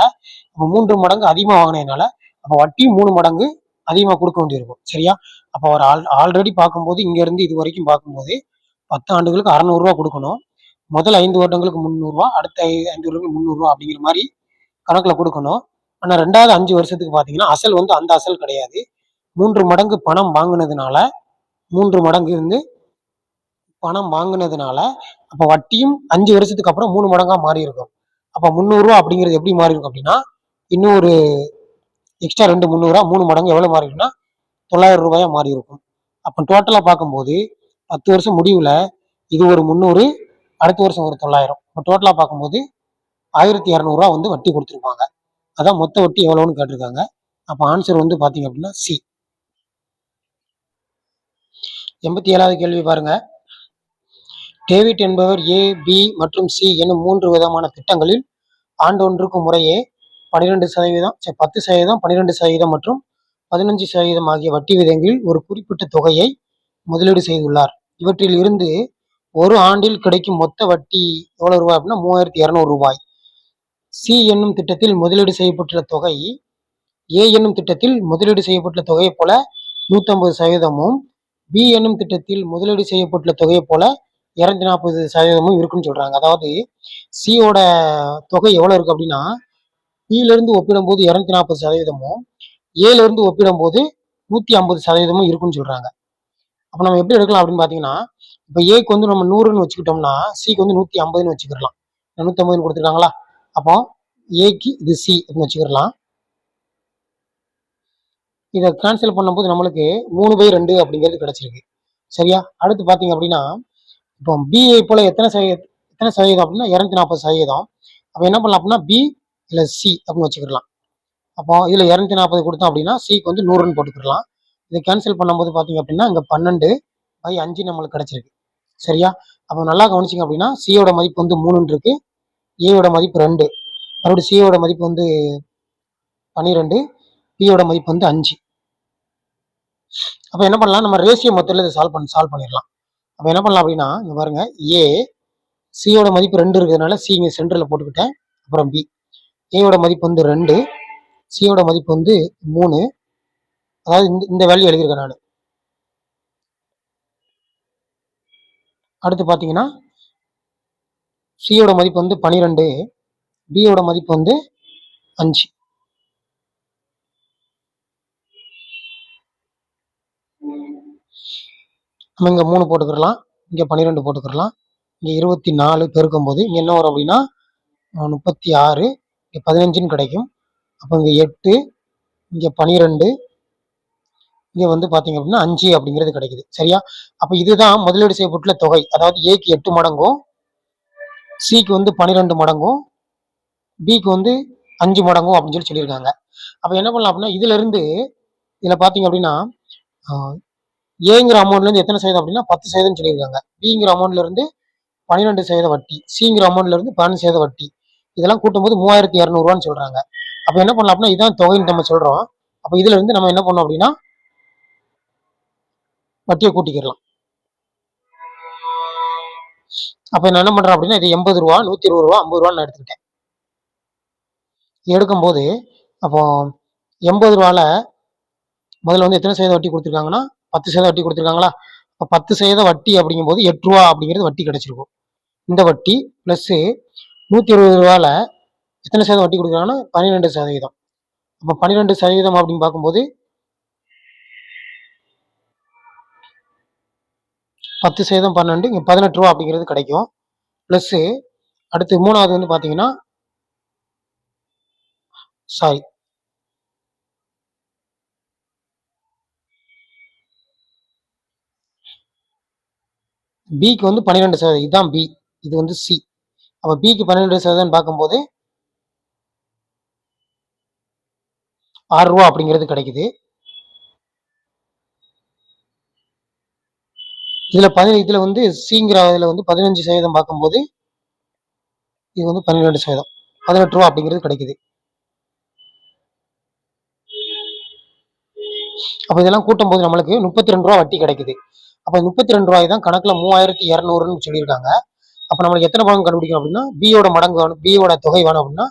அப்ப 3 மடங்கு அதிகமா வாங்கினதுனால அப்ப வட்டி 3 மடங்கு அதிகமா கொடுக்க வேண்டியிருக்கும். சரியா? அப்ப அவர் ஆல்ரெடி பார்க்கும்போது இங்க இருந்து இது வரைக்கும் பார்க்கும்போது 10 ஆண்டுகளுக்கு 600 ரூபா கொடுக்கணும். முதல் 5 வருடங்களுக்கு 300 ரூபா, அடுத்த 5 வருடங்களுக்கு 300 ரூபா அப்படிங்கிற மாதிரி கணக்குல கொடுக்கணும். ஆனா 2வது 5 வருஷத்துக்கு பாத்தீங்கன்னா அசல் வந்து அந்த அசல் கிடையாது. 3 மடங்கு பணம் வாங்கினதுனால 3 மடங்கு இருந்து பணம் வாங்கினதுனால அப்ப வட்டியும் 5 வருஷத்துக்கு அப்புறம் 3 மடங்கா மாறி இருக்கும். அப்ப 300 ரூபா அப்படிங்கிறது எப்படி மாறி இருக்கும் அப்படின்னா இன்னும் ஒரு எக்ஸ்ட்ரா 2 300 ரூபா 3 மடங்கு எவ்வளவு மாறி இருக்குன்னா 900 ரூபாயா மாறி இருக்கும். அப்ப டோட்டலா பார்க்கும்போது 10 வருஷம் முடிவுல இது ஒரு 300, அடுத்த வருஷம் ஒரு 900. இப்போ டோட்டலா பார்க்கும்போது 1200 ரூபா வந்து வட்டி கொடுத்துருப்பாங்க. அதான் மொத்த வட்டி எவ்வளவுன்னு கேட்டிருக்காங்க. அப்ப ஆன்சர் வந்து பாத்தீங்க அப்படின்னா சி. 87வது கேள்வி பாருங்க. டேவிட் என்பவர் ஏ, பி மற்றும் சி எனும் 3 விதமான திட்டங்களில் ஆண்டொன்றுக்கு முறையே 12%, 10%, 12% மற்றும் 15% ஆகிய வட்டி விகிதங்களில் ஒரு குறிப்பிட்ட தொகையை முதலீடு செய்துள்ளார். இவற்றில் இருந்து ஒரு ஆண்டில் கிடைக்கும் மொத்த வட்டி எவ்வளவு ரூபாய் அப்படின்னா 3200 ரூபாய். சி என்னும் திட்டத்தில் முதலீடு செய்யப்பட்டுள்ள தொகை ஏ என்னும் திட்டத்தில் முதலீடு செய்யப்பட்டுள்ள தொகையை போல 150%, பி என்னும் திட்டத்தில் முதலீடு செய்யப்பட்டுள்ள தொகையை போல 240% இருக்குன்னு சொல்றாங்க. அதாவது சியோட தொகை எவ்வளவு இருக்கு அப்படின்னா பில இருந்து ஒப்பிடும்போது 240%, ஏல இருந்து ஒப்பிடும் போது 150% இருக்குன்னு சொல்றாங்க. அப்போ நம்ம எப்படி எடுக்கலாம் அப்படின்னு பார்த்தீங்கன்னா, இப்போ ஏக்கு வந்து நம்ம 100ன்னு வச்சுக்கிட்டோம்னா சிக்கு வந்து 150ன்னு வச்சுக்கலாம். 150ன்னு கொடுத்துருக்காங்களா, அப்போ ஏக்கு இது சி அப்படின்னு வச்சுக்கலாம். இதை கேன்சல் பண்ணும்போது நம்மளுக்கு 3/2 அப்படிங்கிறது கிடைச்சிருக்கு. சரியா? அடுத்து பார்த்தீங்க அப்படின்னா, இப்போ பிஐ போல எத்தனை சதவீதம் அப்படின்னா 240%. அப்போ என்ன பண்ணலாம் அப்படின்னா பி இல்லை சி அப்படின்னு வச்சுக்கலாம். அப்போ இதில் 240 கொடுத்தோம் அப்படின்னா சிக்கு வந்து 100ன்னு போட்டுக்கலாம். இதை கேன்சல் பண்ணும்போது பார்த்தீங்க அப்படின்னா இங்கே 12/5 நம்மளுக்கு கிடைச்சிருக்கு. சரியா? அப்போ நல்லா கவனிச்சிங்க அப்படின்னா சியோட மதிப்பு வந்து 3 இருக்கு, ஏயோட மதிப்பு 2, மறுபடியும் சியோட மதிப்பு வந்து 12, பியோட மதிப்பு வந்து 5. அப்போ என்ன பண்ணலாம், நம்ம ரேஷியோ மெத்தடில் இதை சால்வ் பண்ணிடலாம். அப்போ என்ன பண்ணலாம் அப்படின்னா இங்கே பாருங்க, ஏ சியோட மதிப்பு 2 இருக்கிறதுனால சி இங்கே சென்டரில் போட்டுக்கிட்டேன். அப்புறம் பி, ஏயோட மதிப்பு வந்து 2, சியோட மதிப்பு வந்து 3, அதாவது இந்த வேல்யூ எழுதியிருக்கேன் நான். அடுத்து பார்த்தீங்கன்னா சியோட மதிப்பு வந்து 12, பியோட மதிப்பு வந்து 5. நம்ம இங்கே 3 போட்டுக்கிறலாம், இங்கே 12 போட்டுக்கிறலாம், இங்கே 24 பெருக்கும் போது இங்கே என்ன வரும் அப்படின்னா 36, இங்கே 15ன்னு கிடைக்கும். அப்போ இங்கே 8, இங்கே 12, இங்கே வந்து பார்த்தீங்க அப்படின்னா 5 அப்படிங்கிறது கிடைக்குது. சரியா? அப்போ இதுதான் முதலீடு செய்யப்பட்டுள்ள தொகை. அதாவது ஏக்கு 8 மடங்கும், சிக்கு வந்து 12 மடங்கும், பிக்கு வந்து 5 மடங்கும் அப்படின்னு சொல்லியிருக்காங்க. அப்போ என்ன பண்ணலாம் அப்படின்னா இதுல இருந்து இதில் பார்த்தீங்க அப்படின்னா ஏங்கிற அமௌண்ட்லேருந்து எத்தனை சதவீதம் அப்படின்னா 10% சொல்லியிருக்காங்க. பிங்கிற அமௌண்ட்லேருந்து 12% வட்டி, சிங்கிற அமௌண்ட்லேருந்து 15% வட்டி. இதெல்லாம் கூட்டும்போது 3200 சொல்கிறாங்க. அப்போ என்ன பண்ணலாம் அப்படின்னா இதான் தொகைன்னு நம்ம சொல்கிறோம். அப்போ இதுல இருந்து நம்ம என்ன பண்ணோம் அப்படின்னா வட்டியை கூட்டிக்கிடலாம். அப்போ நான் என்ன பண்ணுறேன் அப்படின்னா இது 80 ரூபா, 120 ரூபா, 50 ரூபான்னு எடுத்துக்கிட்டேன். எடுக்கும்போது அப்போ 80 ரூபால முதல்ல வந்து எத்தனை சதவீதம் வட்டி கொடுத்துருக்காங்கன்னா 10% வட்டி கொடுத்துருக்காங்களா. இப்போ 10% வட்டி அப்படிங்கும்போது 8 ரூபா அப்படிங்கிறது வட்டி கிடைச்சிருக்கும். இந்த வட்டி பிளஸ் 120 ரூபால எத்தனை சதவீதம் வட்டி கொடுக்குறாங்கன்னா 12%. அப்போ 12% அப்படின்னு பார்க்கும்போது 10% 12, இங்கே 18 ரூபா அப்படிங்கிறது கிடைக்கும். பிளஸ் அடுத்து மூணாவது வந்து பார்த்தீங்கன்னா பிக்கு வந்து 12%. இதுதான் பி, இது வந்து சி. அப்போ பிக்கு 12% பார்க்கும்போது 6 ரூபா அப்படிங்கிறது கிடைக்குது. இதுல வந்து சிங்கிற இதுல வந்து 15% பார்க்கும்போது இது வந்து 12%, 18 ரூபா அப்படிங்கிறது கிடைக்குது. அப்போ இதெல்லாம் கூட்டும் போது நம்மளுக்கு 32 ரூபா வட்டி கிடைக்குது. அப்போ 32 ரூபாய் தான் கணக்குல 3200ன்னு சொல்லியிருக்காங்க. அப்போ நம்மளுக்கு எத்தனை பங்கு கண்டுபிடிக்கணும் அப்படின்னா பியோட மடங்கு வேணும், பியோட தொகை வேணும் அப்படின்னா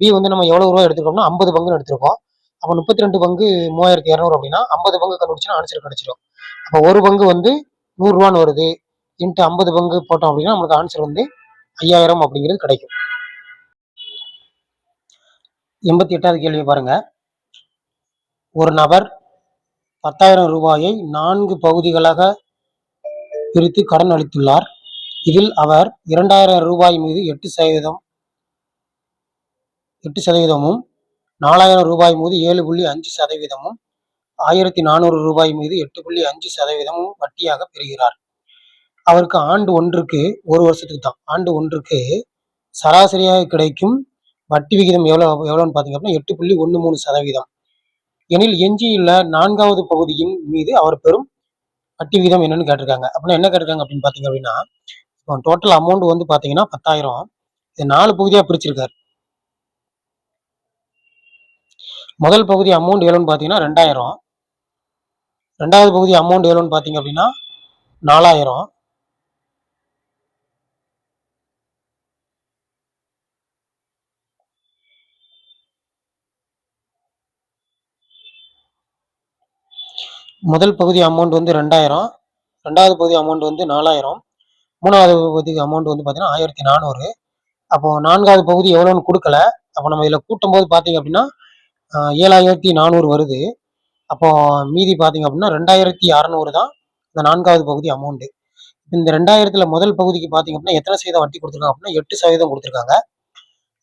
பி வந்து நம்ம எவ்வளவு ரூபாய் எடுத்துருக்கோம்னா 50 பங்குன்னு எடுத்திருக்கோம். அப்போ 32 பங்கு 3200 அப்படின்னா 50 பங்கு கண்டுபிடிச்சுன்னா ஆன்சர் கிடைச்சிடும். அப்போ ஒரு பங்கு வந்து 100 ரூபான்னு வருது, இன்ட்டு 50 பங்கு போட்டோம் அப்படின்னா நமக்கு ஆன்சர் வந்து 5000 அப்படிங்கிறது கிடைக்கும். 88வது கேள்வி பாருங்க. ஒரு நபர் 10,000 ரூபாயை 4 பகுதிகளாக பிரித்து கடன் அளித்துள்ளார். இதில் அவர் 2,000 ரூபாய் மீது 8%, 4,000 ரூபாய் மீது 7.5%, 1,400 ரூபாய் மீது 8.5% வட்டியாக பெறுகிறார். அவருக்கு ஆண்டு ஒன்றுக்கு, ஒரு வருஷத்துக்கு தான், ஆண்டு ஒன்றுக்கு சராசரியாக கிடைக்கும் வட்டி விகிதம் எவ்வளோன்னு பார்த்தீங்க அப்படின்னா 8.13%. எனில் எஞ்சியுள்ள 4வது பகுதியின் மீது அவர் பெறும் வட்டி விகிதம் என்னன்னு கேட்டிருக்காங்க. அப்படின்னா என்ன கேட்டிருக்காங்க அப்படின்னு பார்த்தீங்க அப்படின்னா இப்போ டோட்டல் அமௌண்ட் வந்து பார்த்தீங்கன்னா 10,000, இது 4 பகுதியாக பிரிச்சிருக்காரு. முதல் பகுதி அமௌண்ட் எவ்வளோன்னு பார்த்தீங்கன்னா 2,000, 2வது பகுதி அமௌண்ட் எவ்வளோன்னு பார்த்தீங்க அப்படின்னா 4,000, முதல் பகுதி அமௌண்ட் வந்து 2,000, 2வது பகுதி அமௌண்ட் வந்து 4,000, 3வது பகுதி அமௌண்ட் வந்து பார்த்தீங்கன்னா 1,400. அப்போ 4வது பகுதி எவ்வளோன்னு கொடுக்கல. அப்போ நம்ம இதில் கூட்டும் போது பார்த்தீங்க அப்படின்னா 7,400 வருது. அப்போ மீதி பார்த்தீங்க அப்படின்னா 2,600 தான் இந்த 4வது பகுதி அமௌண்ட். இந்த 2000த்துல முதல் பகுதிக்கு பார்த்தீங்க அப்படின்னா எத்தனை சதவீதம் வட்டி கொடுத்துருக்காங்க அப்படின்னா 8% கொடுத்துருக்காங்க.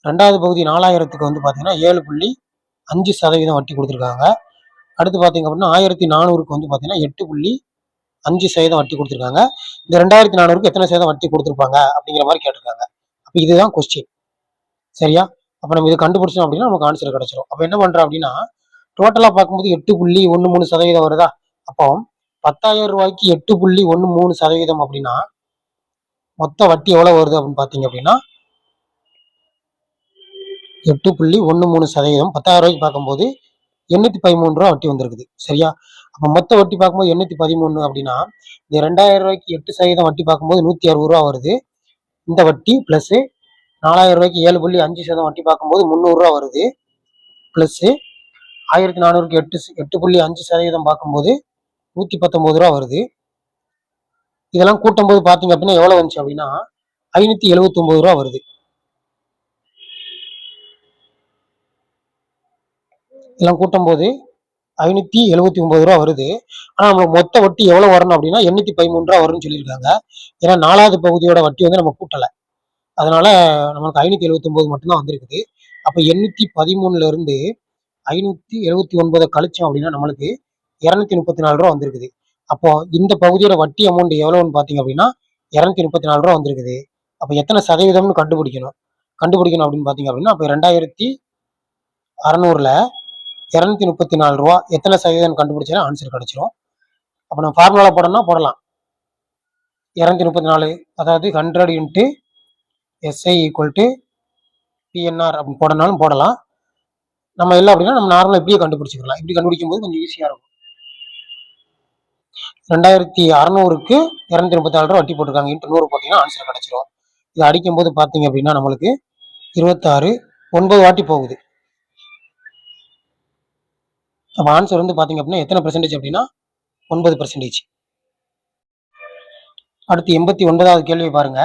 2வது பகுதி 4000க்கு வந்து பார்த்தீங்கன்னா 7.5% வட்டி கொடுத்துருக்காங்க. அடுத்து பார்த்தீங்க அப்படின்னா 1400க்கு வந்து பார்த்தீங்கன்னா 8.5% வட்டி கொடுத்துருக்காங்க. இந்த 2400க்கு எத்தனை சதவீதம் வட்டி கொடுத்துருப்பாங்க அப்படிங்கிற மாதிரி கேட்டிருக்காங்க. அப்போ இதுதான் கொஸ்டின். சரியா? அப்போ நம்ம இதை கண்டுபிடிச்சோம் அப்படின்னா நமக்கு ஆன்சர் கிடைச்சிடும். அப்போ என்ன பண்றோம் அப்படின்னா டோட்டலாக பார்க்கும்போது 8.13% வருதா? அப்போ 10,000 ரூபாய்க்கு 8.13% அப்படின்னா மொத்த வட்டி எவ்வளவு வருது அப்படின்னு பார்த்தீங்க அப்படின்னா 8.13%. 10,000 ரூபாய்க்கு பார்க்கும்போது 813 ரூபா வட்டி வந்திருக்குது. சரியா? அப்போ மொத்த வட்டி பார்க்கும்போது 813 அப்படின்னா இந்த 2000 ரூபாய்க்கு 8% வட்டி பார்க்கும்போது 160 ரூபா வருது. இந்த வட்டி பிளஸ் 4000 ரூபாய்க்கு 7.5% வட்டி பார்க்கும்போது 300 ரூபா வருது. பிளஸ் 1400க்கு 8.5% பார்க்கும்போது 119 ரூபா வருது. இதெல்லாம் கூட்டும் போது பார்த்தீங்க அப்படின்னா எவ்வளவு வந்துச்சு அப்படின்னா 579 ரூபா வருது. இதெல்லாம் கூட்டும் போது 579 ரூபா வருது. ஆனா நம்மளுக்கு மொத்த வட்டி எவ்வளவு வரணும் அப்படின்னா 813 ரூபா வரும்னு சொல்லியிருக்காங்க. ஏன்னா 4வது பகுதியோட வட்டி வந்து நம்ம கூட்டலை. அதனால நமக்கு 579 மட்டும்தான் வந்திருக்குது. அப்ப 813ல இருந்து 579 கழிச்சோம் அப்படின்னா நம்மளுக்கு 234 ரூபா வந்திருக்குது. அப்போ இந்த பகுதியோட வட்டி அமௌண்ட் எவ்வளவுன்னு பாத்தீங்க அப்படின்னா 234 ரூபா வந்திருக்குது. அப்ப எத்தனை சதவீதம்னு கண்டுபிடிக்கணும் அப்படின்னு பாத்தீங்க அப்படின்னா அப்ப 2600ல 234 ரூபா எத்தனை சதவீதம் கண்டுபிடிச்சாலும் ஆன்சர் கிடைச்சிரும். அப்ப நம்ம ஃபார்முலா போடலாம். 234 அதாவது 100 into SI equal to PNR அப்படின்னு போடனாலும் போடலாம். நம்ம இல்லை அப்படின்னா நம்ம நார்மலா இப்படியே கண்டுபிடிச்சிக்கலாம். இப்படி கண்டுபிடிக்கும் போது கொஞ்சம் ஈஸியா இருக்கும். 2600க்கு 234 ரூபா வட்டி போட்டிருக்காங்க. இன்ட்டு 100 போட்டீங்கன்னா ஆன்சர் கிடைச்சிரும். இது அடிக்கும் போது பாத்தீங்க அப்படின்னா நம்மளுக்கு 26 9 வாட்டி போகுது. அப்ப ஆன்சர் வந்து பாத்தீங்க அப்படின்னா எத்தனை பெர்சன்டேஜ் அப்படின்னா 9%. அடுத்து 89வது கேள்வி பாருங்க.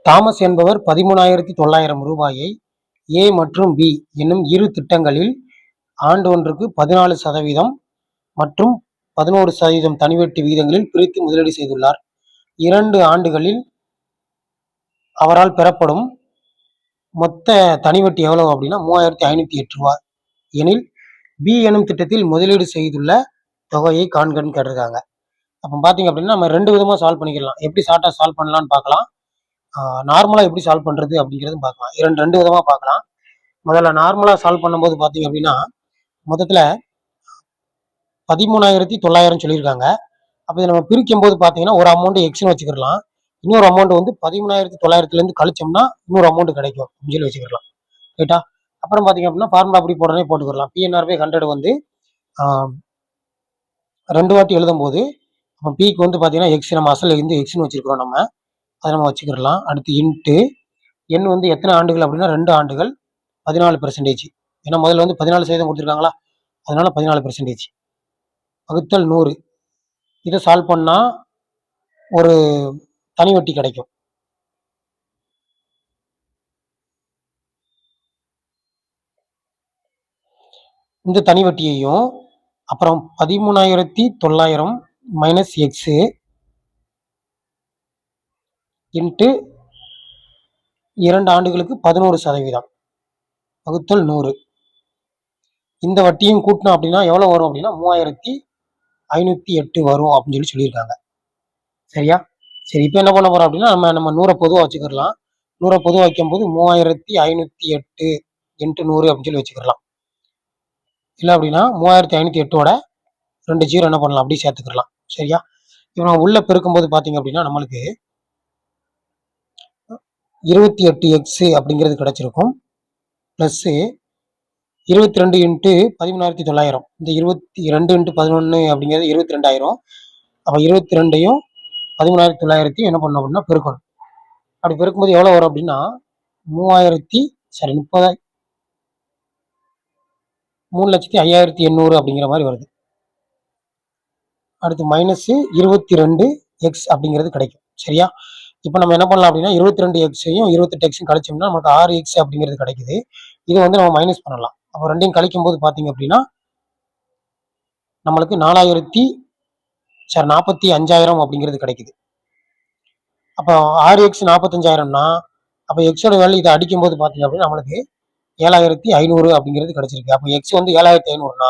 தாமஸ் என்பவர் 13,900 ரூபாயை A மற்றும் B என்னும் இரு திட்டங்களில் ஆண்டு ஒன்றுக்கு 14% மற்றும் 11% தனிவட்டி விகிதங்களில் பிரித்து முதலீடு செய்துள்ளார். 2 ஆண்டுகளில் அவரால் பெறப்படும் மொத்த தனிவட்டி எவ்வளவு அப்படின்னா 3,508 ரூபாய் எனில் பி எனும் திட்டத்தில் முதலீடு செய்துள்ள தொகையை காண்கன்னு கேட்டிருக்காங்க. அப்போ பார்த்தீங்க அப்படின்னா நம்ம 2 விதமா சால்வ் பண்ணிக்கலாம். எப்படி ஷார்ட்டா சால்வ் பண்ணலாம்னு பார்க்கலாம். நார்மலா எப்படி சால்வ் பண்றது அப்படிங்கிறதும் பார்க்கலாம். 2 விதமா பார்க்கலாம். முதல்ல நார்மலா சால்வ் பண்ணும்போது பார்த்தீங்க அப்படின்னா மொத்தத்துல 13,900 சொல்லியிருக்காங்க. அப்போ இதை நம்ம பிரிக்கும் போது பார்த்தீங்கன்னா ஒரு அமௌண்ட் எக்ஸ்னு வச்சுக்கலாம். இன்னொரு அமௌண்ட் வந்து 13,900 கழிச்சோம்னா இன்னொரு அமௌண்ட் கிடைக்கும் அப்படின்னு சொல்லி வச்சுக்கலாம். ரைட்டா? அப்புறம் பார்த்தீங்க அப்படின்னா ஃபார்முலா அப்படி போடனே போட்டுக்கலாம். PNR/100 வந்து 2 வாட்டி எழுதும் போது அப்போ பிக்கு வந்து பார்த்தீங்கன்னா எக்ஸ் நம்ம அசல் இருந்து எக்ஸ்னு வச்சிருக்கிறோம். நம்ம அதை நம்ம வச்சுக்கலாம். அடுத்து இன்ட்டு எண் வந்து எத்தனை ஆண்டுகள் அப்படின்னா 2 ஆண்டுகள் 14%. ஏன்னா முதல்ல வந்து 14% கொடுத்துருக்காங்களா, அதனால 14% வகுத்தல் 100. இதை சால்வ் பண்ணா ஒரு தனி வட்டி கிடைக்கும். இந்த தனி வட்டியையும் அப்புறம் 13,900 மைனஸ் எக்ஸ் இன்ட்டு 2 ஆண்டுகளுக்கு 11% வகுத்தல் 100. இந்த வட்டியும் கூட்டினோம் அப்படின்னா எவ்வளவு வரும் அப்படின்னா 3,508 வரும் அப்படின்னு சொல்லியிருக்காங்க. சரியா? சரி, இப்போ என்ன பண்ண போறோம் அப்படின்னா நம்ம 100 பொதுவாக வச்சுக்கலாம். 100 பொதுவாக வைக்கும் போது 3,508 இன்ட்டு 100 அப்படின்னு சொல்லி வச்சுக்கலாம். இல்லை அப்படின்னா 3,508ஓட 2 ஜீரோ என்ன பண்ணலாம் அப்படி சேர்த்துக்கலாம். சரியா? இப்போ நம்ம உள்ள பெருக்கும்போது பார்த்தீங்க அப்படின்னா நம்மளுக்கு 28x அப்படிங்கிறது கிடைச்சிருக்கும். Plus 22 into 13,900. இந்த 22 இன்ட்டு 11 அப்படிங்கிறது 22,000. அப்போ 22ஐயும் 13,900 என்ன பண்ணணும் அப்படின்னா பெருக்கணும். அப்படி பெருக்கும்போது எவ்வளோ வரும் அப்படின்னா 3,05,800 அப்படிங்கிற மாதிரி வருது. அடுத்து மைனஸ் 22x அப்படிங்கிறது கிடைக்கும். சரியா? இப்போ நம்ம என்ன பண்ணலாம் அப்படின்னா 22xையும் 28xையும் கழிச்சோம்னா நமக்கு 6x அப்படிங்கிறது கிடைக்குது. இது வந்து நம்ம மைனஸ் பண்ணலாம். அப்போ ரெண்டையும் கழிக்கும் போது பார்த்தீங்க அப்படின்னா நம்மளுக்கு 45,000 அப்படிங்கிறது கிடைக்குது. அப்போ 6x 45,000னா அப்போ எக்ஸோட வேல்யூ இதை அடிக்கும்போது பார்த்தீங்க அப்படின்னா நம்மளுக்கு 7,500 அப்படிங்கிறது கிடைச்சிருக்கு. அப்போ எக்ஸ் வந்து 7,500னா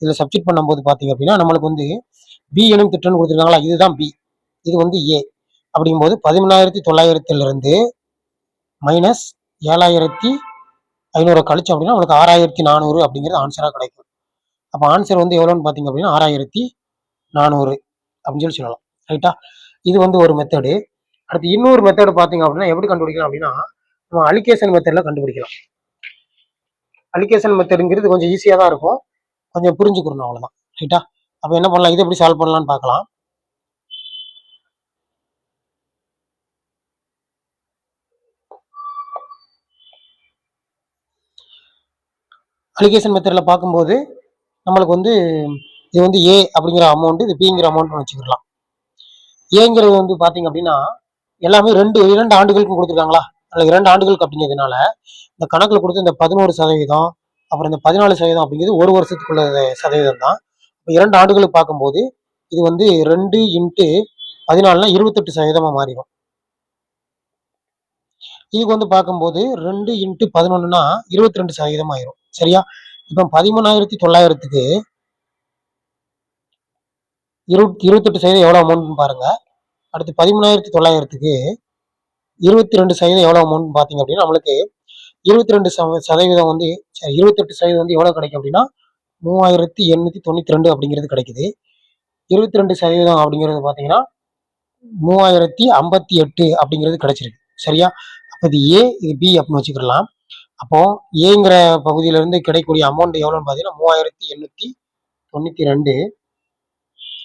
இதில் சப்ஸ்டிட் பண்ணும்போது பார்த்தீங்க அப்படின்னா நம்மளுக்கு வந்து பி எனும் திட்டம்னு கொடுத்துருக்காங்களா, இதுதான் பி, இது வந்து ஏ. அப்படிங்கும்போது 13,900 மைனஸ் 7,500 கழிச்சோம் அப்படின்னா நம்மளுக்கு 6,400 அப்படிங்கிறது ஆன்சராக கிடைக்கும். அப்போ ஆன்சர் வந்து எவ்வளோன்னு பார்த்தீங்க அப்படின்னா 6,400 அப்படின்னு சொல்லி சொல்லலாம். ரைட்டா? இது வந்து ஒரு மெத்தடு. அடுத்து இன்னொரு மெத்தடு பார்த்தீங்க அப்படின்னா எப்படி கண்டுபிடிக்கலாம் அப்படின்னா நம்ம அலிகேஷன் மெத்தடில் கண்டுபிடிக்கலாம். அலிகேஷன் மெத்தடுங்கிறது கொஞ்சம் ஈஸியாக தான் இருக்கும், கொஞ்சம் புரிஞ்சுக்கணும் அவ்வளோதான். ரைட்டா? அப்போ என்ன பண்ணலாம், இதை எப்படி சால்வ் பண்ணலாம்னு பார்க்கலாம். அலிகேஷன் மெத்தடில் பார்க்கும்போது நம்மளுக்கு வந்து இது வந்து ஏ அப்படிங்கிற அமௌண்ட், இது பிங்கிற அமௌண்ட்னு வச்சுக்கலாம். ஏங்கிறது வந்து பார்த்தீங்க அப்படின்னா எல்லாமே இரண்டு ஆண்டுகளுக்கு கொடுத்துருக்காங்களா, அதில் 2 ஆண்டுகளுக்கு அப்படிங்கிறதுனால இந்த கணக்கில் கொடுத்து இந்த 11% அப்புறம் இந்த 14% அப்படிங்கிறது ஒரு வருஷத்துக்குள்ள சதவீதம் தான். இப்போ 2 ஆண்டுகளுக்கு பார்க்கும்போது இது வந்து 2 × 14னா 28% மாறிடும். இதுக்கு வந்து பார்க்கும்போது 2 × 11னா 22% ஆயிரும். சரியா? இப்போ 13,900க்கு 28% எவ்வளோ அமௌண்ட்னு பாருங்க. அடுத்து 13,900க்கு 22% எவ்வளோ அமௌண்ட் பார்த்தீங்க அப்படின்னா நம்மளுக்கு 22% வந்து 28% வந்து எவ்வளோ கிடைக்கும் அப்படின்னா 3,892 அப்படிங்கிறது கிடைக்குது. 22% அப்படிங்கிறது பார்த்தீங்கன்னா 3,058 அப்படிங்கிறது கிடைச்சிருக்கு. சரியா? அப்போ இது ஏ, இது பி அப்படின்னு வச்சுக்கலாம். அப்போ ஏங்கிற பகுதியிலிருந்து கிடைக்கக்கூடிய அமௌண்ட் எவ்வளோன்னு பார்த்தீங்கன்னா 3,892.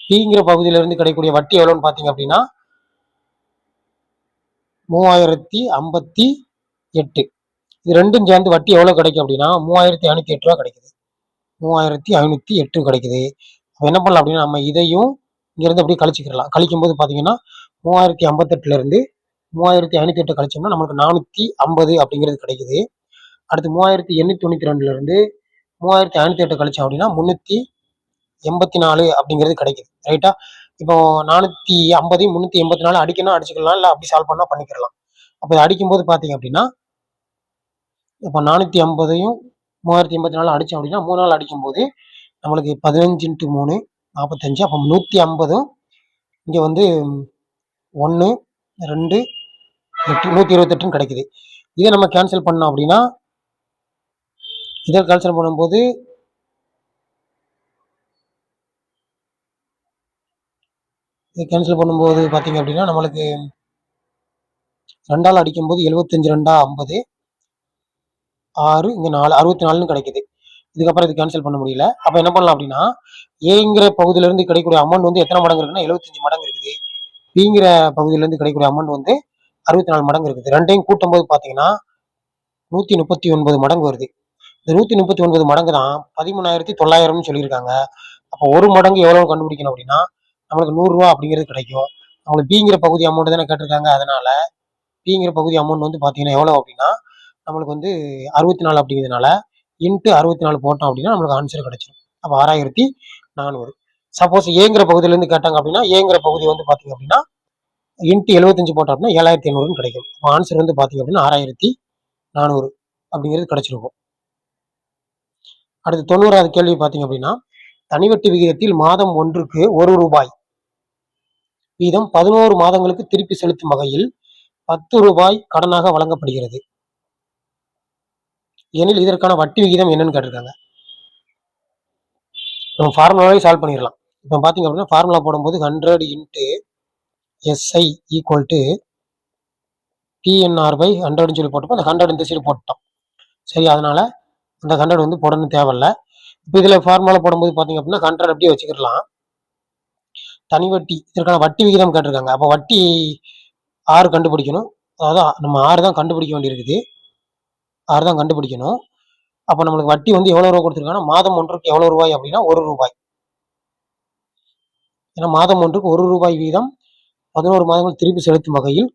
பிங்கிற பகுதியிலிருந்து கிடைக்கக்கூடிய வட்டி எவ்வளோன்னு பார்த்தீங்க அப்படின்னா 3,058. இது ரெண்டும் சேர்ந்து வட்டி எவ்வளோ கிடைக்கும் அப்படின்னா 3,508 ரூபா கிடைக்குது. 3,508 கிடைக்குது. அப்போ என்ன பண்ணலாம் அப்படின்னா நம்ம இதையும் இங்கிருந்து அப்படியே கழிச்சுக்கலாம். கழிக்கும்போது பார்த்தீங்கன்னா 3,058 3,508 கழிச்சோம்னா நம்மளுக்கு 450 அப்படிங்கிறது கிடைக்குது. அடுத்து 3,892 3,508 கழிச்சோம் அப்படின்னா 384 அப்படிங்கிறது கிடைக்குது. ரைட்டா? இப்போ 450 384 அடிக்கணும் அடிச்சுக்கலாம், இல்லை அப்படி சால்வ் பண்ணால் பண்ணிக்கலாம். அப்போ அடிக்கும்போது பார்த்தீங்க அப்படின்னா இப்போ 450யும் 3,084 அடித்தோம் அப்படின்னா 3 நாள் அடிக்கும்போது நம்மளுக்கு 15 × 3 45. அப்போ 150 இங்கே வந்து 1 2 8 128 கிடைக்குது. இதை நம்ம கேன்சல் பண்ணோம் அப்படின்னா இதை கேன்சல் பண்ணும்போது பார்த்தீங்க அப்படின்னா நம்மளுக்கு 2ஆல் அடிக்கும்போது 75 2 50 6 இங்கே 4 64ன்னு கிடைக்குது. இதுக்கப்புறம் இது கேன்சல் பண்ண முடியல. அப்போ என்ன பண்ணலாம் அப்படின்னா ஏங்கிற பகுதியிலேருந்து கிடைக்கக்கூடிய அமௌண்ட் வந்து எத்தனை மடங்கு இருக்குன்னா 75 மடங்கு இருக்குது. பிங்கிற பகுதியிலேருந்து கிடைக்கக்கூடிய அமௌண்ட் வந்து 64 மடங்கு இருக்குது. ரெண்டையும் கூட்டும்போது பார்த்தீங்கன்னா 139 மடங்கு வருது. இந்த 139 மடங்கு தான் 13,900ன்னு சொல்லியிருக்காங்க. அப்போ ஒரு மடங்கு எவ்வளோ கண்டுபிடிக்கணும் அப்படின்னா நம்மளுக்கு 100 ரூபா அப்படிங்கிறது கிடைக்கும். நம்மளுக்கு பிங்கிற பகுதி அமௌண்ட் தானே கேட்டிருக்காங்க, அதனால பிங்கிற பகுதி அமௌண்ட் வந்து பார்த்தீங்கன்னா எவ்வளோ அப்படின்னா நம்மளுக்கு வந்து 64 அப்படிங்கிறதுனால இன்ட்டு 64 போட்டோம் அப்படின்னா நம்மளுக்கு ஆன்சர் கிடைச்சிடும். அப்போ 6,400. சப்போஸ் ஏங்கிற பகுதியிலேருந்து கேட்டாங்க அப்படின்னா ஏங்கிற பகுதி வந்து பார்த்தீங்க அப்படின்னா இன்ட்டு 75 போட்டோம் அப்படின்னா 7,500 கிடைக்கும். அப்போ ஆன்சர் வந்து பார்த்தீங்க அப்படின்னா 6,400 அப்படிங்கிறது கிடைச்சிருக்கும். அடுத்து 90வது கேள்வி பார்த்தீங்க அப்படின்னா தனிவட்டி விகிதத்தில் மாதம் ஒன்றுக்கு 1 ரூபாய் வீதம் 11 மாதங்களுக்கு திருப்பி செலுத்தும் வகையில் 10 ரூபாய் கடனாக வழங்கப்படுகிறது எனில் இதற்கான வட்டி விகிதம் என்னன்னு கேட்டிருக்காங்க. நம்ம ஃபார்முலாவே சால்வ் பண்ணிடலாம். இப்போ பார்த்தீங்க அப்படின்னா ஃபார்முலா போடும்போது 100 × SI = PNR/100ன்னு சொல்லி போட்டோம். அந்த 100 இந்த சைடு போட்டோம். சரி, அதனால அந்த 100 வந்து போடணும் தேவையில்லை. இப்போ இதில் ஃபார்முலா போடும்போது பார்த்தீங்க அப்படின்னா 100 அப்படியே வச்சுக்கிடலாம். தனி வட்டி இதற்கான வட்டி விகிதம் கேட்டிருக்காங்க. அப்போ வட்டி 6 கண்டுபிடிக்கணும். அதாவது நம்ம 6 தான் கண்டுபிடிக்க வேண்டியிருக்குது. 6 தான் கண்டுபிடிக்கணும். அப்போ நம்மளுக்கு வட்டி வந்து எவ்வளோ ரூபா கொடுத்துருக்காங்கன்னா மாதம் ஒன்றுக்கு எவ்வளோ ரூபாய் அப்படின்னா 1 ரூபாய். ஏன்னா மாதம் ஒன்றுக்கு 1 ரூபாய் வீதம் 11 மாதங்கள் திருப்பி செலுத்தும் வகையில்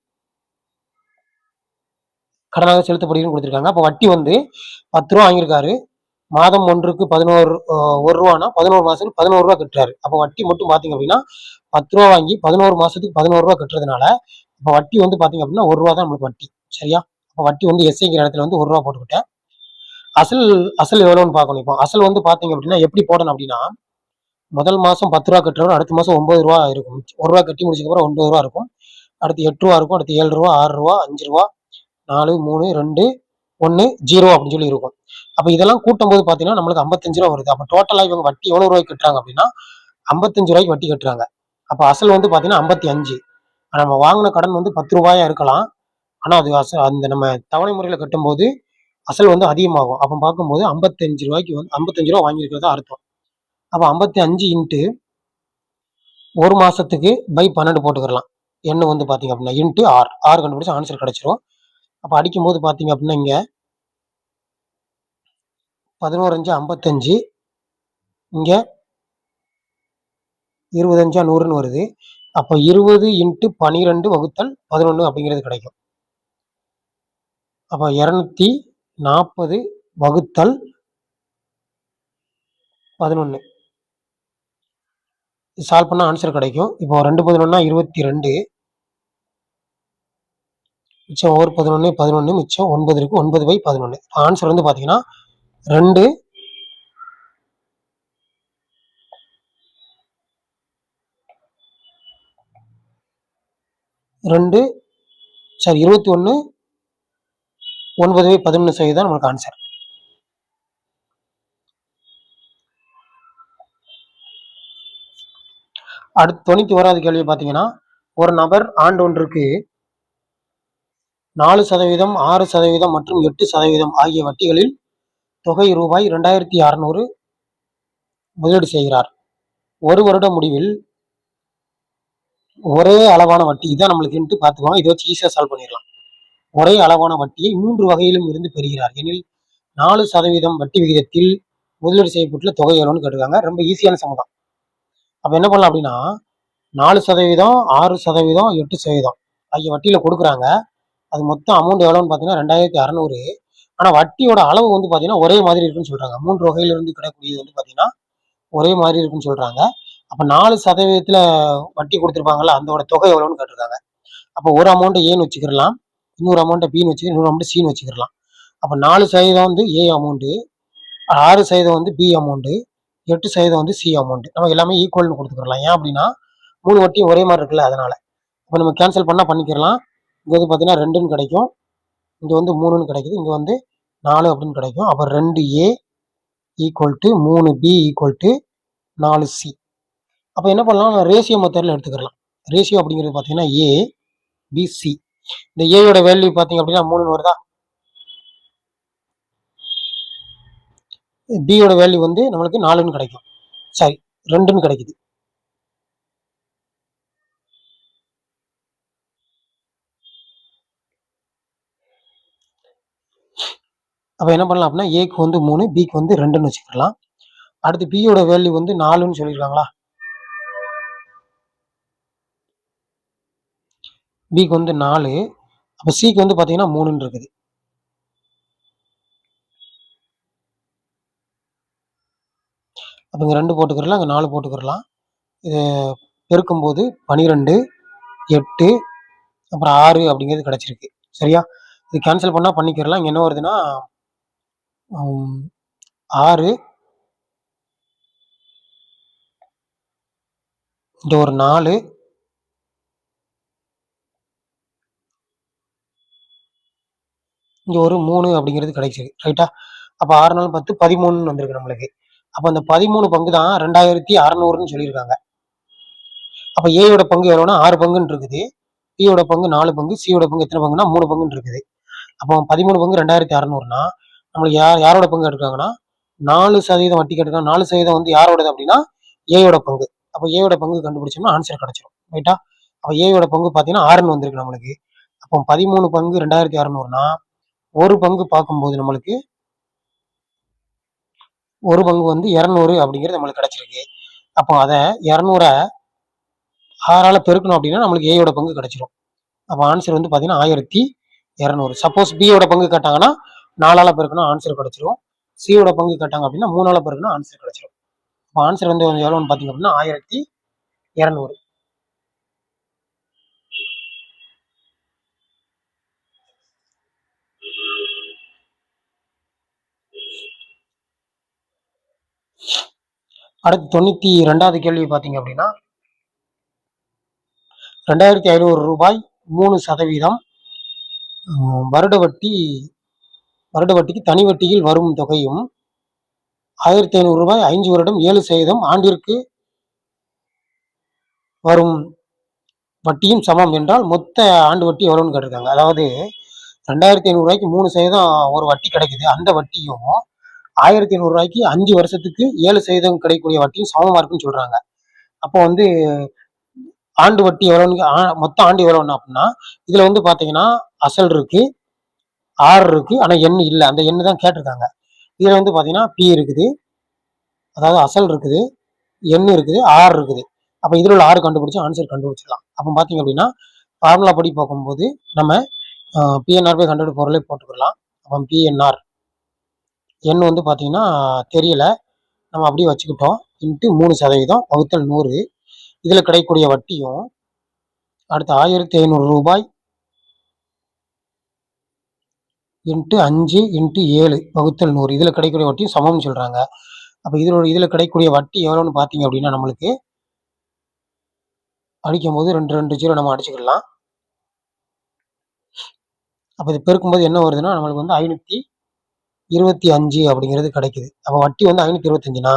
கடனாக செலுத்தப்படுகிறதுன்னு கொடுத்துருக்காங்க. அப்போ வட்டி வந்து 10 ரூபா வாங்கியிருக்காரு. மாதம் ஒன்றுக்கு 11 1 ரூபானா 11 மாசத்துக்கு 11 ரூபா கட்டுறாரு. அப்போ வட்டி மட்டும் பாத்தீங்க அப்படின்னா 10 ரூபா வாங்கி 11 மாசத்துக்கு 11 ரூபா கட்டுறதுனால இப்போ வட்டி வந்து பாத்தீங்க அப்படின்னா 1 ரூபா தான் நம்மளுக்கு வட்டி. சரியா? அப்போ வட்டி வந்து எஸ்ஐங்கிற இடத்துல வந்து 1 ரூபா போட்டுக்கிட்டேன். அசல் அசல் எவ்வளவுன்னு பார்க்கணும். இப்போ அசல் வந்து பாத்தீங்க அப்படின்னா எப்படி போடணும் அப்படின்னா, முதல் மாசம் 10 ரூபா கட்டுறவர் அடுத்த மாசம் 9 ரூபா இருக்கும். 1 ரூபா கட்டி முடிச்சதுக்கு அப்புறம் 9 ரூபா இருக்கும். அடுத்து 8 ரூபா இருக்கும். அடுத்து 7 ரூபா, 6 ரூபா, 5 ரூபா, 4, 3, 2, 1, 0 அப்படின்னு சொல்லி இருக்கும். அப்ப இதெல்லாம் கூட்டும் போது பாத்தீங்கன்னா நம்மளுக்கு 55 ரூபா வருது. அப்ப டோட்டலா இவங்க வட்டி எவ்வளவு ரூபாய்க்கு கட்டுறாங்க அப்படின்னா 55 ரூபாய்க்கு வட்டி கட்டுறாங்க. அப்ப அசல் வந்து பாத்தீங்கன்னா 55. நம்ம வாங்கின கடன் வந்து 10 ரூபாயா இருக்கலாம். ஆனா அது அசல் அந்த நம்ம தவணை முறையில கட்டும் போது அசல் வந்து அதிகமாகும். அப்ப பார்க்கும்போது 55 ரூபாய்க்கு வந்து 55 ரூபா வாங்கியிருக்கிறதா அர்த்தம். அப்ப 55 இன்ட்டு ஒரு மாசத்துக்கு பை 12 போட்டுக்கலாம். என்ன வந்து பாத்தீங்க அப்படின்னா இன்ட்டு ஆர் கண்டுபிடிச்சு ஆன்சர் கிடைச்சிரும். அப்ப அடிக்கும் போது பாத்தீங்க அப்படின்னா இங்க 11 55, இங்க 25 100ன்னு வருது. அப்போ 20 இன்ட்டு 12 வகுத்தல் 11 அப்படிங்கிறது கிடைக்கும். அப்போ 240 வகுத்தல் 11 சால்வ் பண்ண ஆன்சர் கிடைக்கும். இப்போ 2 11 22, மிச்சம் ஒரு 11 11, மிச்சம் 9 இருக்கு. 9/11. ஆன்சர் வந்து பாத்தீங்கன்னா 2 21 9/11 நம்மளுக்கு ஆன்சர். அடுத்து 91வது கேள்வி பாத்தீங்கன்னா, ஒரு நபர் ஆண்டு ஒன்றுக்கு 4%, 6% மற்றும் 8% ஆகிய வட்டிகளில் தொகை ரூபாய் 2600 முதலீடு செய்கிறார். ஒரு வருட முடிவில் ஒரே அளவான வட்டி, இதான் நம்மளுக்கு பார்த்துக்கோங்க. இதை வச்சு ஈஸியா சால்வ் பண்ணிடலாம். ஒரே அளவான வட்டியை 3 வகையிலும் இருந்து பெறுகிறார் எனில் 4% வட்டி விகிதத்தில் முதலீடு செய்யப்பட்டுள்ள தொகை எவ்வளவுன்னு கேட்டிருக்காங்க. ரொம்ப ஈஸியான சமம். அப்ப என்ன பண்ணலாம் அப்படின்னா 4%, 6%, 8% ஆகிய வட்டியில கொடுக்குறாங்க. அது மொத்தம் அமௌண்ட் எவ்வளவுன்னு பாத்தீங்கன்னா 2600. ஆனா வட்டியோட அளவு வந்து பாத்தீங்கன்னா ஒரே மாதிரி இருக்குன்னு சொல்றாங்க. 3 வகையில இருந்து கிடைக்கக்கூடியது வந்து பாத்தீங்கன்னா ஒரே மாதிரி இருக்குன்னு சொல்றாங்க. அப்ப 4% வட்டி கொடுத்துருப்பாங்கல்ல, அதோட தொகை எவ்வளவுன்னு கேட்டிருக்காங்க. அப்ப ஒரு அமௌண்ட் ஏன்னு வச்சுக்கலாம், இன்னொரு அமௌண்ட் பின்னு வச்சு, இன்னொரு அமௌண்ட் சின்னு வச்சுக்கலாம். அப்ப 4% வந்து ஏ அமௌண்ட், 6% வந்து பி அமௌண்ட், 8% வந்து சி அமௌண்ட். நம்ம எல்லாமே ஈக்குவல்னு கொடுத்துக்கலாம். ஏன் அப்படின்னா 3 வட்டியும் ஒரே மாதிரி இருக்குல்ல, அதனால. இப்போ நம்ம கேன்சல் பண்ணா பண்ணிக்கலாம். இங்க வந்து பாத்தீங்கன்னா 2ன்னு கிடைக்கும், இங்க வந்து 3ன்னு கிடைக்குது, இங்க வந்து 4 அப்படின்னு கிடைக்கும். அப்ப 2A equal to 3B equal to 4C. அப்ப என்ன பண்ணலாம், ரேஷியோ மெத்தட்ல எடுத்துக்கலாம். ரேஷியோ அப்படிங்கிறது பாத்தீங்கன்னா A B C. இந்த ஏயோட வேல்யூ பாத்தீங்க அப்படின்னா 3ன்னு வருதா, பியோட வேல்யூ வந்து நம்மளுக்கு 4ன்னு கிடைக்கும், சரி 2ன்னு கிடைக்குது. அப்ப என்ன பண்ணலாம் அப்படின்னா ஏக்கு வந்து 3, பிக்கு வந்து 2ன்னு வச்சுக்கலாம். அடுத்து பியோட வேல்யூ வந்து 4ன்னு சொல்லியிருக்காங்களா, பிக்கு வந்து 4, அப்ப சிக்கு வந்து பாத்தீங்கன்னா 3ன்னு இருக்குது. அப்ப இங்க 2 போட்டுக்கிறலாம், இங்க 4 போட்டுக்கிறலாம். இது பெருக்கும் போது 12, 8, அப்புறம் 6 அப்படிங்கிறது கிடைச்சிருக்கு. சரியா? இது கேன்சல் பண்ணா பண்ணிக்கிறலாம். இங்க என்ன வருதுன்னா 6, இங்க ஒரு 4, இங்க ஒரு 3 அப்படிங்கிறது கிடைச்சிருக்கு. ரைட்டா? அப்ப 6 4 10 13 வந்திருக்கு நம்மளுக்கு. அப்ப அந்த 13 பங்கு தான் 2600ன்னு சொல்லியிருக்காங்க. அப்ப ஏயோட பங்கு எவ்வளவுனா 6 பங்குன்னு இருக்குது, பியோட பங்கு 4 பங்கு, சியோட பங்கு எத்தனை பங்குன்னா 3 பங்குன்னு இருக்குது. அப்போ 13 பங்கு 2600னா நம்மளுக்கு யாரோட பங்கு எடுக்காங்கன்னா 4% வட்டி கேட்டுருக்காங்க. 4% வந்து யாரோடது அப்படின்னா ஏயோட பங்கு. அப்ப ஏயோட பங்கு கண்டுபிடிச்சோம்னா ஆன்சர் கிடைச்சிடும். ரைட்டா? அப்ப ஏயோட பங்கு பாத்தீங்கன்னா 6ன்னு வந்திருக்கு நம்மளுக்கு. அப்போ 13 பங்கு 2600னா ஒரு பங்கு பார்க்கும்போது நம்மளுக்கு ஒரு பங்கு வந்து 200 அப்படிங்கிறது நம்மளுக்கு கிடைச்சிருக்கு. அப்போ அதை 200 6ஆல பெருக்கணும் அப்படின்னா நம்மளுக்கு ஏயோட பங்கு கிடைச்சிரும். அப்போ ஆன்சர் வந்து பாத்தீங்கன்னா 1200. சப்போஸ் பியோட பங்கு கேட்டாங்கன்னா 4ஆல பெருக்கணும், ஆன்சர் கிடைச்சிரும். சியோட பங்கு கேட்டாங்க அப்படின்னா 3ஆல் பெருக்குனா ஆன்சர் கிடைச்சிடும். இப்போ ஆன்சர் வந்து எவ்வளோன்னு பார்த்தீங்க அப்படின்னா 1200. அடுத்து 92வது கேள்வி பார்த்தீங்க அப்படின்னா 2500 ரூபாய் 3% வருட வட்டிக்கு தனி வட்டியில் வரும் தொகையும் 1500 ரூபாய் 5 வருடம் 7% ஆண்டிற்கு வரும் வட்டியும் சமம் என்றால் மொத்த ஆண்டு வட்டி எவ்வளோன்னு கேட்டிருக்காங்க. அதாவது 2500 ரூபாய்க்கு 3% ஒரு வட்டி கிடைக்குது. அந்த வட்டியும் 1500 ரூபாய்க்கு 5 வருஷத்துக்கு 7% கிடைக்கக்கூடிய வட்டியும் சமமா இருக்குன்னு சொல்றாங்க. அப்போ வந்து ஆண்டு வட்டி எவ்வளோன்னு மொத்த ஆண்டு எவ்வளோன்னு அப்படின்னா இதுல வந்து பாத்தீங்கன்னா அசல் இருக்கு, ஆர் இருக்கு, ஆனா எண் இல்லை. அந்த எண்ணு தான் கேட்டிருக்காங்க. இதுல வந்து பாத்தீங்கன்னா பி இருக்குது, அதாவது அசல் இருக்குது, எண் இருக்குது, ஆர் இருக்குது. அப்ப இதுல உள்ள ஆறு கண்டுபிடிச்சு ஆன்சர் கண்டுபிடிச்சிடலாம். அப்போ பாத்தீங்க அப்படின்னா ஃபார்முலா படி பார்க்கும்போது நம்ம பிஎன்ஆர் பை 100 பொருளை போட்டுக்கலாம். அப்போ பிஎன்ஆர் எண் வந்து பாத்தீங்கன்னா தெரியல, நம்ம அப்படியே வச்சுக்கிட்டோம். இன்ட்டு 3% வகுத்தல் 100. இதுல கிடைக்கக்கூடிய வட்டியும் அடுத்து 1500 ரூபாய் இன்ட்டு 5 இன்ட்டு 7 வகுத்தல் 100. இதுல கிடைக்கக்கூடிய வட்டியும் சமம்னு சொல்றாங்க. அப்ப இதுல கிடைக்கக்கூடிய வட்டி எவ்வளவுன்னு பாத்தீங்க அப்படின்னா நம்மளுக்கு அடிக்கும் போது 2 0 நம்ம அடிச்சுக்கலாம். அப்ப இது பெருக்கும்போது என்ன வருதுன்னா நம்மளுக்கு வந்து 525 அப்படிங்கிறது கிடைக்குது. அப்ப வட்டி வந்து 525னா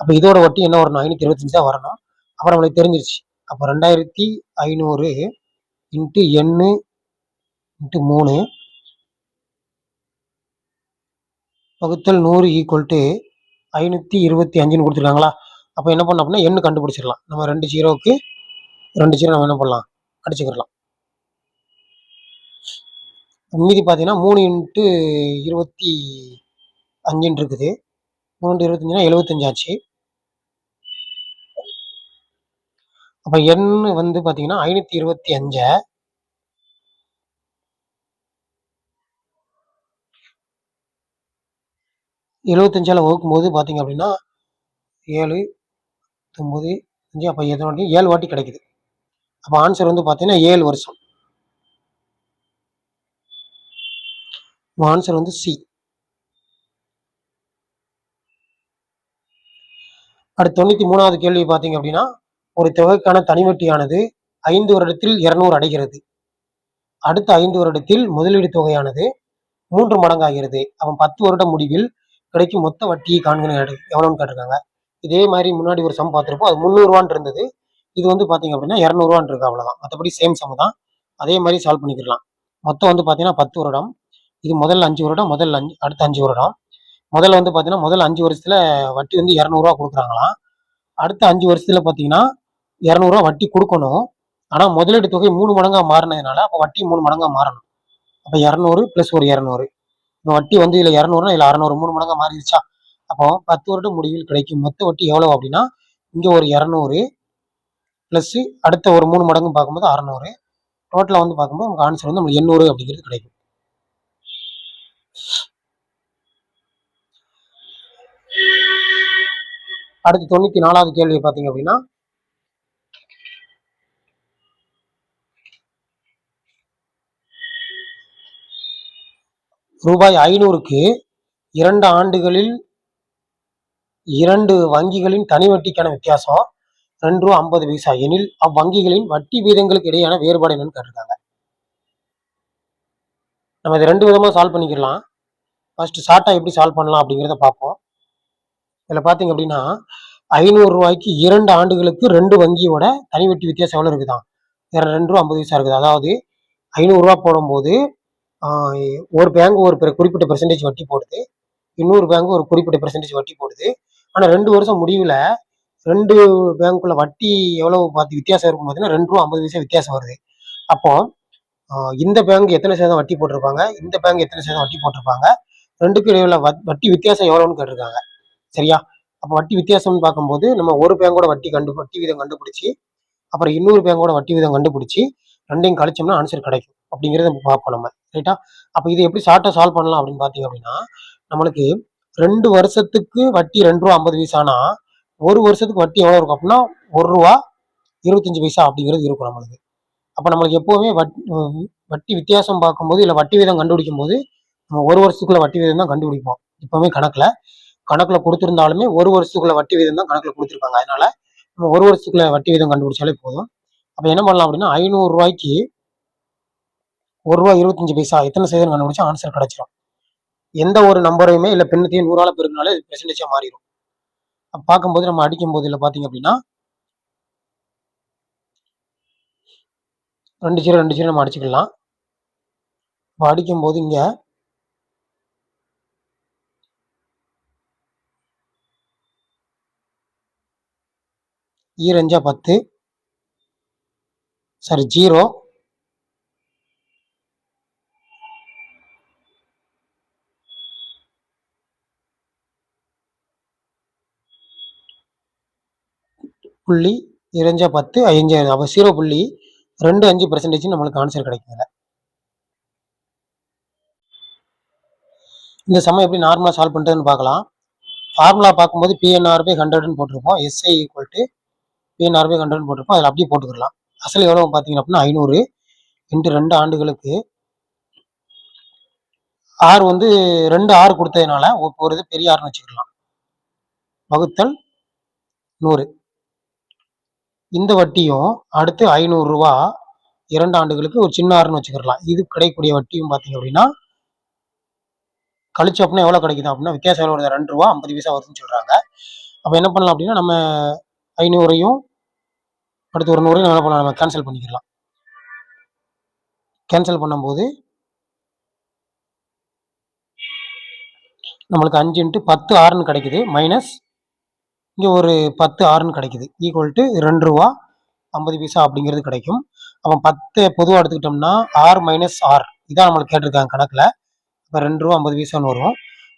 அப்ப இதோட வட்டி என்ன வரணும்? 525 தான் வரணும். அப்புறம் நம்மளுக்கு தெரிஞ்சிருச்சு. அப்ப 2500 இன்ட்டு எண்ணு இன்ட்டு 3 வகுத்தல் 100 ஈக்குவல் டு 525ன்னு கொடுத்துருக்காங்களா? அப்ப என்ன பண்ணோம் அப்படின்னா எண்ணு கண்டுபிடிச்சிடலாம். நம்ம 2 0க்கு 2 0 நம்ம என்ன பண்ணலாம்? அடிச்சுக்கிடலாம். மீதி பார்த்தீங்கன்னா 3 இன்ட்டு 25 இருக்குது. 3 25னா 75 ஆச்சு. அப்ப எண் வந்து பாத்தீங்கன்னா 525 75ஆல வகுக்கும் போது பாத்தீங்க அப்படின்னா 7 9 5 அப்ப 7 வாட்டி கிடைக்குது. அப்ப ஆன்சர் வந்து பாத்தீங்கன்னா 7 வருஷம். ஆன்சர் வந்து சி. அடுத்து 93வது கேள்வி பாத்தீங்க அப்படின்னா ஒரு தொகைக்கான தனி வட்டியானது 5 வருடத்தில் 200 அடைகிறது. அடுத்த 5 வருடத்தில் முதலீடு தொகையானது 3 மடங்காகிறது. அவன் 10 வருட முடிவில் கிடைக்கும் மொத்த வட்டியை காண்கன்னு எவ்வளவுன்னு கேட்டிருக்காங்க. இதே மாதிரி முன்னாடி ஒரு சம் பார்த்திருப்போம். அது 300 ரூபான்னு இருந்தது. இது வந்து பாத்தீங்க அப்படின்னா 200 ரூபான்னு இருக்கு. அவ்வளவுதான். மற்றபடி சேம் சம் தான். அதே மாதிரி சால்வ் பண்ணிக்கலாம். மொத்தம் வந்து பாத்தீங்கன்னா 10 வருடம். இது முதல் 5 வருடம், அடுத்த 5 வருடம். முதல்ல வந்து பாத்தீங்கன்னா முதல் 5 வருஷத்துல வட்டி வந்து 200 ரூபா கொடுக்குறாங்களாம். அடுத்த 5 வருஷத்துல பாத்தீங்கன்னா 200 ரூபா வட்டி கொடுக்கணும். ஆனா முதலீடு தொகை 3 மடங்கா மாறினதுனால அப்ப வட்டி 3 மடங்கா மாறணும். அப்ப 200 பிளஸ் ஒரு 200. இந்த வட்டி வந்து இதுல 200னா இதுல 600 3 மடங்கா மாறிடுச்சா? அப்போ 10 வருடம் முடிவில் கிடைக்கும் மொத்த வட்டி எவ்வளவு அப்படின்னா இங்க ஒரு 200 பிளஸ் அடுத்த ஒரு 3 மடங்கு பார்க்கும்போது 600. டோட்டலா வந்து பார்க்கும்போது நமக்கு ஆன்சர் வந்து நமக்கு 800 அப்படிங்கிறது கிடைக்கும். அடுத்து 94வது கேள்வி பாத்தீங்க அப்படின்னா ரூபாய் 500க்கு 2 ஆண்டுகளில் 2 வங்கிகளின் தனி வட்டிக்கான வித்தியாசம் 2 ரூபா 50 பைசா எனில் அவ்வங்கிகளின் வட்டி வீதங்களுக்கு இடையான வேறுபாடு என்னன்னு கேட்டிருக்காங்க. நம்ம இதை 2 விதமா சால்வ் பண்ணிக்கலாம். ஃபர்ஸ்ட் ஷார்ட்டா எப்படி சால்வ் பண்ணலாம் அப்படிங்கிறத பார்ப்போம். இதுல பாத்தீங்க அப்படின்னா 500 ரூபாய்க்கு 2 ஆண்டுகளுக்கு 2 வங்கியோட தனி வட்டி வித்தியாசம் எவ்வளவு இருக்குதான்? 2 ரூபா 50 பைசா இருக்குது. அதாவது 500 ரூபா போடும்போது ஒரு பேங்க் ஒரு குறிப்பிட்ட பெர்சன்டேஜ் வட்டி போடுது, இன்னொரு பேங்க் ஒரு குறிப்பிட்ட பெர்சன்டேஜ் வட்டி போடுது. ஆனா 2 வருஷம் முடிவுல 2 பேங்க்குள்ள வட்டி எவ்வளவு பார்த்து வித்தியாசம் இருக்கும் பார்த்தீங்கன்னா 2 ரூபா 50 பைசா வித்தியாசம் வருது. அப்போ இந்த பேங்க் எத்தனை சதவீதம் வட்டி போட்டிருப்பாங்க, இந்த பேங்க் எத்தனை சதவீதம் வட்டி போட்டிருப்பாங்க, ரெண்டுக்கும் இடையில வட்டி வித்தியாசம் எவ்வளவுன்னு கேட்டிருக்காங்க. சரியா? அப்போ வட்டி வித்தியாசம்னு பார்க்கும்போது நம்ம ஒரு பேங்கோட வட்டி வீதம் கண்டுபிடிச்சி அப்புறம் இன்னொரு பேங்கோட வட்டி வீதம் கண்டுபிடிச்சி ரெண்டையும் கழிச்சோம்னா ஆன்சர் கிடைக்கும் அப்படிங்கிறத பார்ப்போம் நம்ம. ரைட்டா? அப்போ இது எப்படி ஷார்ட்டா சால்வ் பண்ணலாம் அப்படின்னு பாத்தீங்க அப்படின்னா நம்மளுக்கு 2 வருஷத்துக்கு வட்டி ₹2.50 ஒரு வருஷத்துக்கு வட்டி எவ்வளவு இருக்கும் அப்படின்னா ₹1.25 அப்படிங்கிறது இருக்கும் நம்மளுக்கு. அப்ப நம்மளுக்கு எப்பவுமே வட்டி வித்தியாசம் பார்க்கும்போது இல்ல வட்டி வீதம் கண்டுபிடிக்கும் போது நம்ம ஒரு வருஷத்துக்குள்ள வட்டி வீதம் தான் கண்டுபிடிப்போம். எப்பவுமே கணக்குல கொடுத்திருந்தாலுமே ஒரு வருஷத்துக்குள்ள வட்டி வீதம் தான் கணக்குல கொடுத்துருப்பாங்க. அதனால நம்ம ஒரு வருஷத்துக்குள்ள வட்டி வீதம் கண்டுபிடிச்சாலே போதும். அப்ப என்ன பண்ணலாம் அப்படின்னா ₹500க்கு ₹1.25 எத்தனை சதவீதம் கண்டுபிடிச்சா ஆன்சர் கிடைச்சிடும். எந்த ஒரு நம்பரையுமே இல்ல பின்னத்தையும் 100ஆல பெருக்கினாலே பெர்சன்டேஜா மாறிடும். பார்க்கும்போது நம்ம அடிக்கும் போது இல்ல பாத்தீங்க அப்படின்னா 2 0 நம்ம அடிச்சுக்கலாம். அடிக்கும் போது இங்க ஈரஞ்சா 10 சாரி 0 புள்ளி இரஞ்சா 10 5 அப்ப 0.25% நம்மளுக்கு ஆன்சர் கிடைக்குதுல. இந்த சமயம் எப்படி நார்மலா சால்வ் பண்றதுன்னு பார்க்கலாம். ஃபார்முலா பார்க்கும்போது PNR/100 போட்டிருப்போம். SI = PNR/100 போட்டிருப்போம். அதில் அப்படியே போட்டுக்கலாம். அசல் எவ்வளவு பார்த்தீங்க அப்படின்னா 500 × 2 ஆண்டுகளுக்கு ஆர் வந்து 2 ஆறு கொடுத்ததுனால ஒரு இது பெரிய ஆறுன்னு வச்சுக்கலாம். வகுத்தல் 100. இந்த வட்டியும் அடுத்து ₹500 2 ஆண்டுகளுக்கு ஒரு சின்ன ஆறுன்னு வச்சுக்கலாம். இது கிடைக்கக்கூடிய வட்டியும் பார்த்தீங்க அப்படின்னா கழிச்சு அப்படின்னா எவ்வளவு கிடைக்குது அப்படின்னா வித்தியாசம் எவ்வளவு வருது ₹2.50 வருதுன்னு சொல்றாங்க. அப்ப என்ன பண்ணலாம் அப்படின்னா நம்ம 500ஐயும் அடுத்து ஒரு 100ஐயும் என்ன பண்ணலாம், நம்ம கேன்சல் பண்ணிக்கலாம். கேன்சல் பண்ணும்போது நம்மளுக்கு 5 × 10 ஆறுன்னு கிடைக்குது. மைனஸ் இங்க ஒரு 10 ஆறுன்னு கிடைக்குது. ஈக்குவல் டு ₹2.50 அப்படிங்கிறது கிடைக்கும். அப்ப 10 பொதுவாக எடுத்துக்கிட்டோம்னா R - R இதான் நம்மளுக்கு கேட்டிருக்காங்க கணக்குல. இப்போ ₹2.50 வரும்.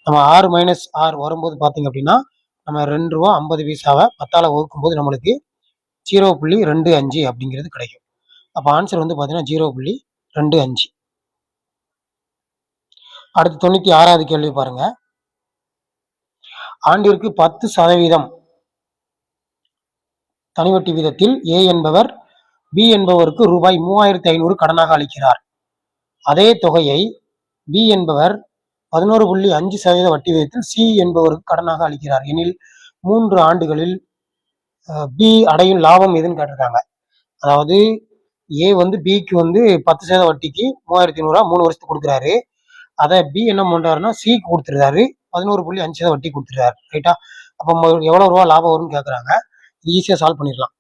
நம்ம R - R வரும்போது பார்த்தீங்க அப்படின்னா நம்ம ₹2.50 10ஆல வகுக்கும்போது நம்மளுக்கு 0.25 அப்படிங்கிறது கிடைக்கும். அப்போ ஆன்சர் வந்து பார்த்தீங்கன்னா 0.25. அடுத்து 96வது கேள்வி பாருங்க. ஆண்டிற்கு 10% தனிவட்டி வீதத்தில் A என்பவர் B என்பவருக்கு ₹3500 கடனாக அளிக்கிறார். அதே தொகையை B என்பவர் 11.5% வட்டி வீதத்தில் C என்பவருக்கு கடனாக அளிக்கிறார் எனில் 3 ஆண்டுகளில் B அடையும் லாபம் எதுன்னு கேட்டிருக்காங்க. அதாவது A வந்து Bக்கு வந்து 10% வட்டிக்கு 3500 3 வருஷத்துக்கு கொடுக்குறாரு. அதை B என்ன பண்றாருன்னா Cக்கு கொடுத்துருக்காரு 11.5% வட்டி கொடுத்துருக்காரு. ரைட்டா? அப்போ எவ்வளவு ரூபா லாபம் வரும்னு கேட்கறாங்க. ஈஸியா சால்வ் பண்ணிடலாம்.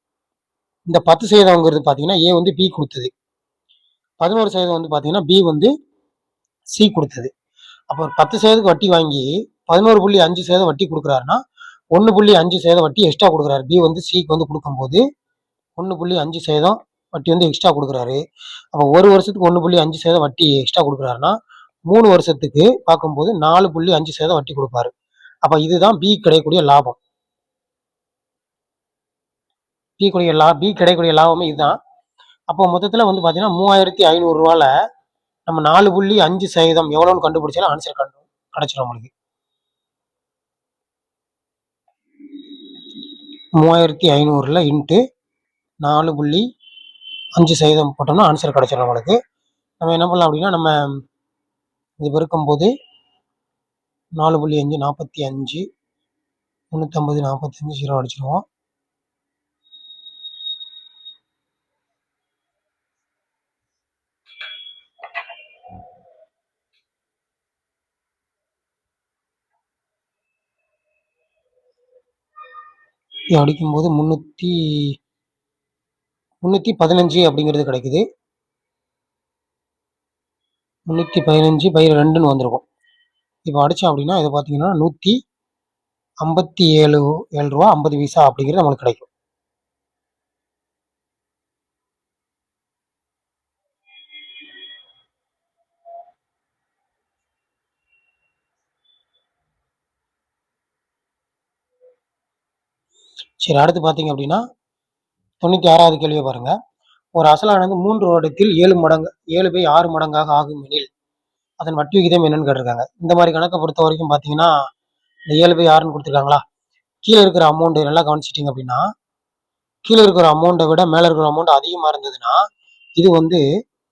இந்த 10%ங்கிறது பாத்தீங்கன்னா A வந்து B கொடுத்தது, 11% வந்து பாத்தீங்கன்னா B வந்து C கொடுத்தது. அப்போ 10% வட்டி வாங்கி 11.5% வட்டி கொடுக்குறாருன்னா 1.5% வட்டி எக்ஸ்ட்ரா கொடுக்குறாரு. B வந்து Cக்கு வந்து கொடுக்கும்போது 1.5% வட்டி வந்து எக்ஸ்ட்ரா கொடுக்குறாரு. அப்போ ஒரு வருஷத்துக்கு 1.5% வட்டி எக்ஸ்ட்ரா கொடுக்குறாருன்னா 3 வருஷத்துக்கு பார்க்கும்போது 4.5% வட்டி கொடுப்பாரு. அப்ப இதுதான் B கிடைக்கக்கூடிய லாபம். B கிடைக்கக்கூடிய லாபமே இதுதான். அப்போ மொத்தத்துல வந்து பாத்தீங்கன்னா ₹3500 நம்ம 4.5% எவ்வளவுன்னு கண்டுபிடிச்சாலும் ஆன்சர் கிடைச்சிடும் நம்மளுக்கு. 3500 இன்ட்டு 4.5% போட்டோம்னா ஆன்சர் கிடைச்சிடும் நம்மளுக்கு. நம்ம என்ன பண்ணலாம் அப்படின்னா நம்ம இது பெருக்கும்போது 4.5 45 350 45 0 அடிச்சிருவோம். அடிக்கும்போது 315 அப்படிங்கிறது கிடைக்குது. 315/2ன்னு வந்திருக்கும். இப்போ அடிச்சோம் அப்படின்னா இதை பார்த்தீங்கன்னா ₹157.50 அப்படிங்கிறது நம்மளுக்கு கிடைக்கும். சரி, அடுத்து பார்த்தீங்க அப்படின்னா 96வது கேள்வியை பாருங்க. ஒரு அசலானது 3 வருடத்தில் 7/6 மடங்காக ஆகும் எனில் அதன் வட்டி விகிதம் என்னன்னு கேட்டிருக்காங்க. இந்த மாதிரி கணக்கை பொறுத்த வரைக்கும் பார்த்தீங்கன்னா இந்த 7/6ன்னு கொடுத்துருக்காங்களா, கீழே இருக்கிற அமௌண்ட் நல்லா கவனிச்சிட்டிங்க அப்படின்னா, கீழே இருக்கிற அமௌண்ட்டை விட மேலே இருக்கிற அமௌண்ட் அதிகமாக இருந்ததுன்னா இது வந்து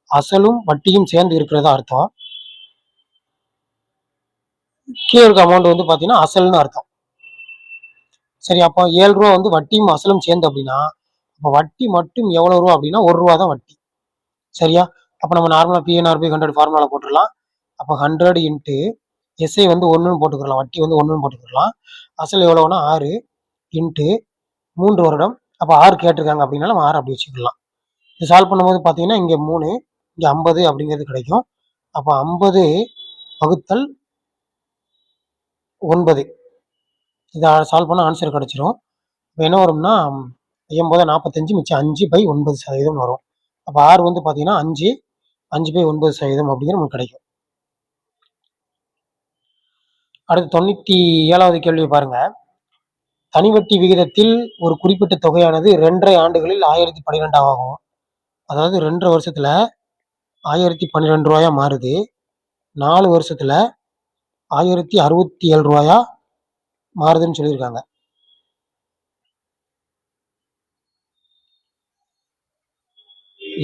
அசலும் வட்டியும் சேர்ந்து இருக்கிறதா அர்த்தம். கீழே இருக்க அமௌண்ட் வந்து பார்த்தீங்கன்னா அசல்னு அர்த்தம். சரி, அப்போ 7 ரூபா வந்து வட்டியும் அசலும் சேர்ந்து அப்படின்னா அப்போ வட்டி மட்டும் எவ்வளோ ரூபா அப்படின்னா 1 ரூபா தான் வட்டி. சரியா? அப்போ நம்ம நார்மலாக PNR/100 ஃபார்முலா போட்டுடலாம். அப்போ 100 இன்ட்டு எஸ்ஐ வந்து 1ன்னு போட்டுக்கலாம், வட்டி வந்து 1ன்னு போட்டுக்கலாம். அசல் எவ்வளோன்னா 6 இன்ட்டு 3 வருடம். அப்போ 6 கேட்டிருக்காங்க அப்படின்னா நம்ம 6 அப்படி வச்சுக்கலாம். இது சால்வ் பண்ணும்போது பார்த்தீங்கன்னா இங்கே 3 இங்கே 50 அப்படிங்கிறது கிடைக்கும். அப்போ 50 வகுத்தல் 9 இதை சால்வ் பண்ண ஆன்சர் கிடைச்சிரும். இப்போ என்ன வரும்னா 50 45 மிச்சம் 5/9% வரும். அப்போ 6 வந்து பார்த்தீங்கன்னா 5/9% அப்படிங்கிற நமக்கு கிடைக்கும். அடுத்து 97வது கேள்வி பாருங்க. தனிவட்டி விகிதத்தில் ஒரு குறிப்பிட்ட தொகையானது 2.5 ஆண்டுகளில் 1012 ஆகும். அதாவது 2.5 வருஷத்துல 1012 ரூபாயா மாறுது. 4 வருஷத்துல 1067 ரூபாயா மாறுதுன்னு சொல்லியிருக்காங்க.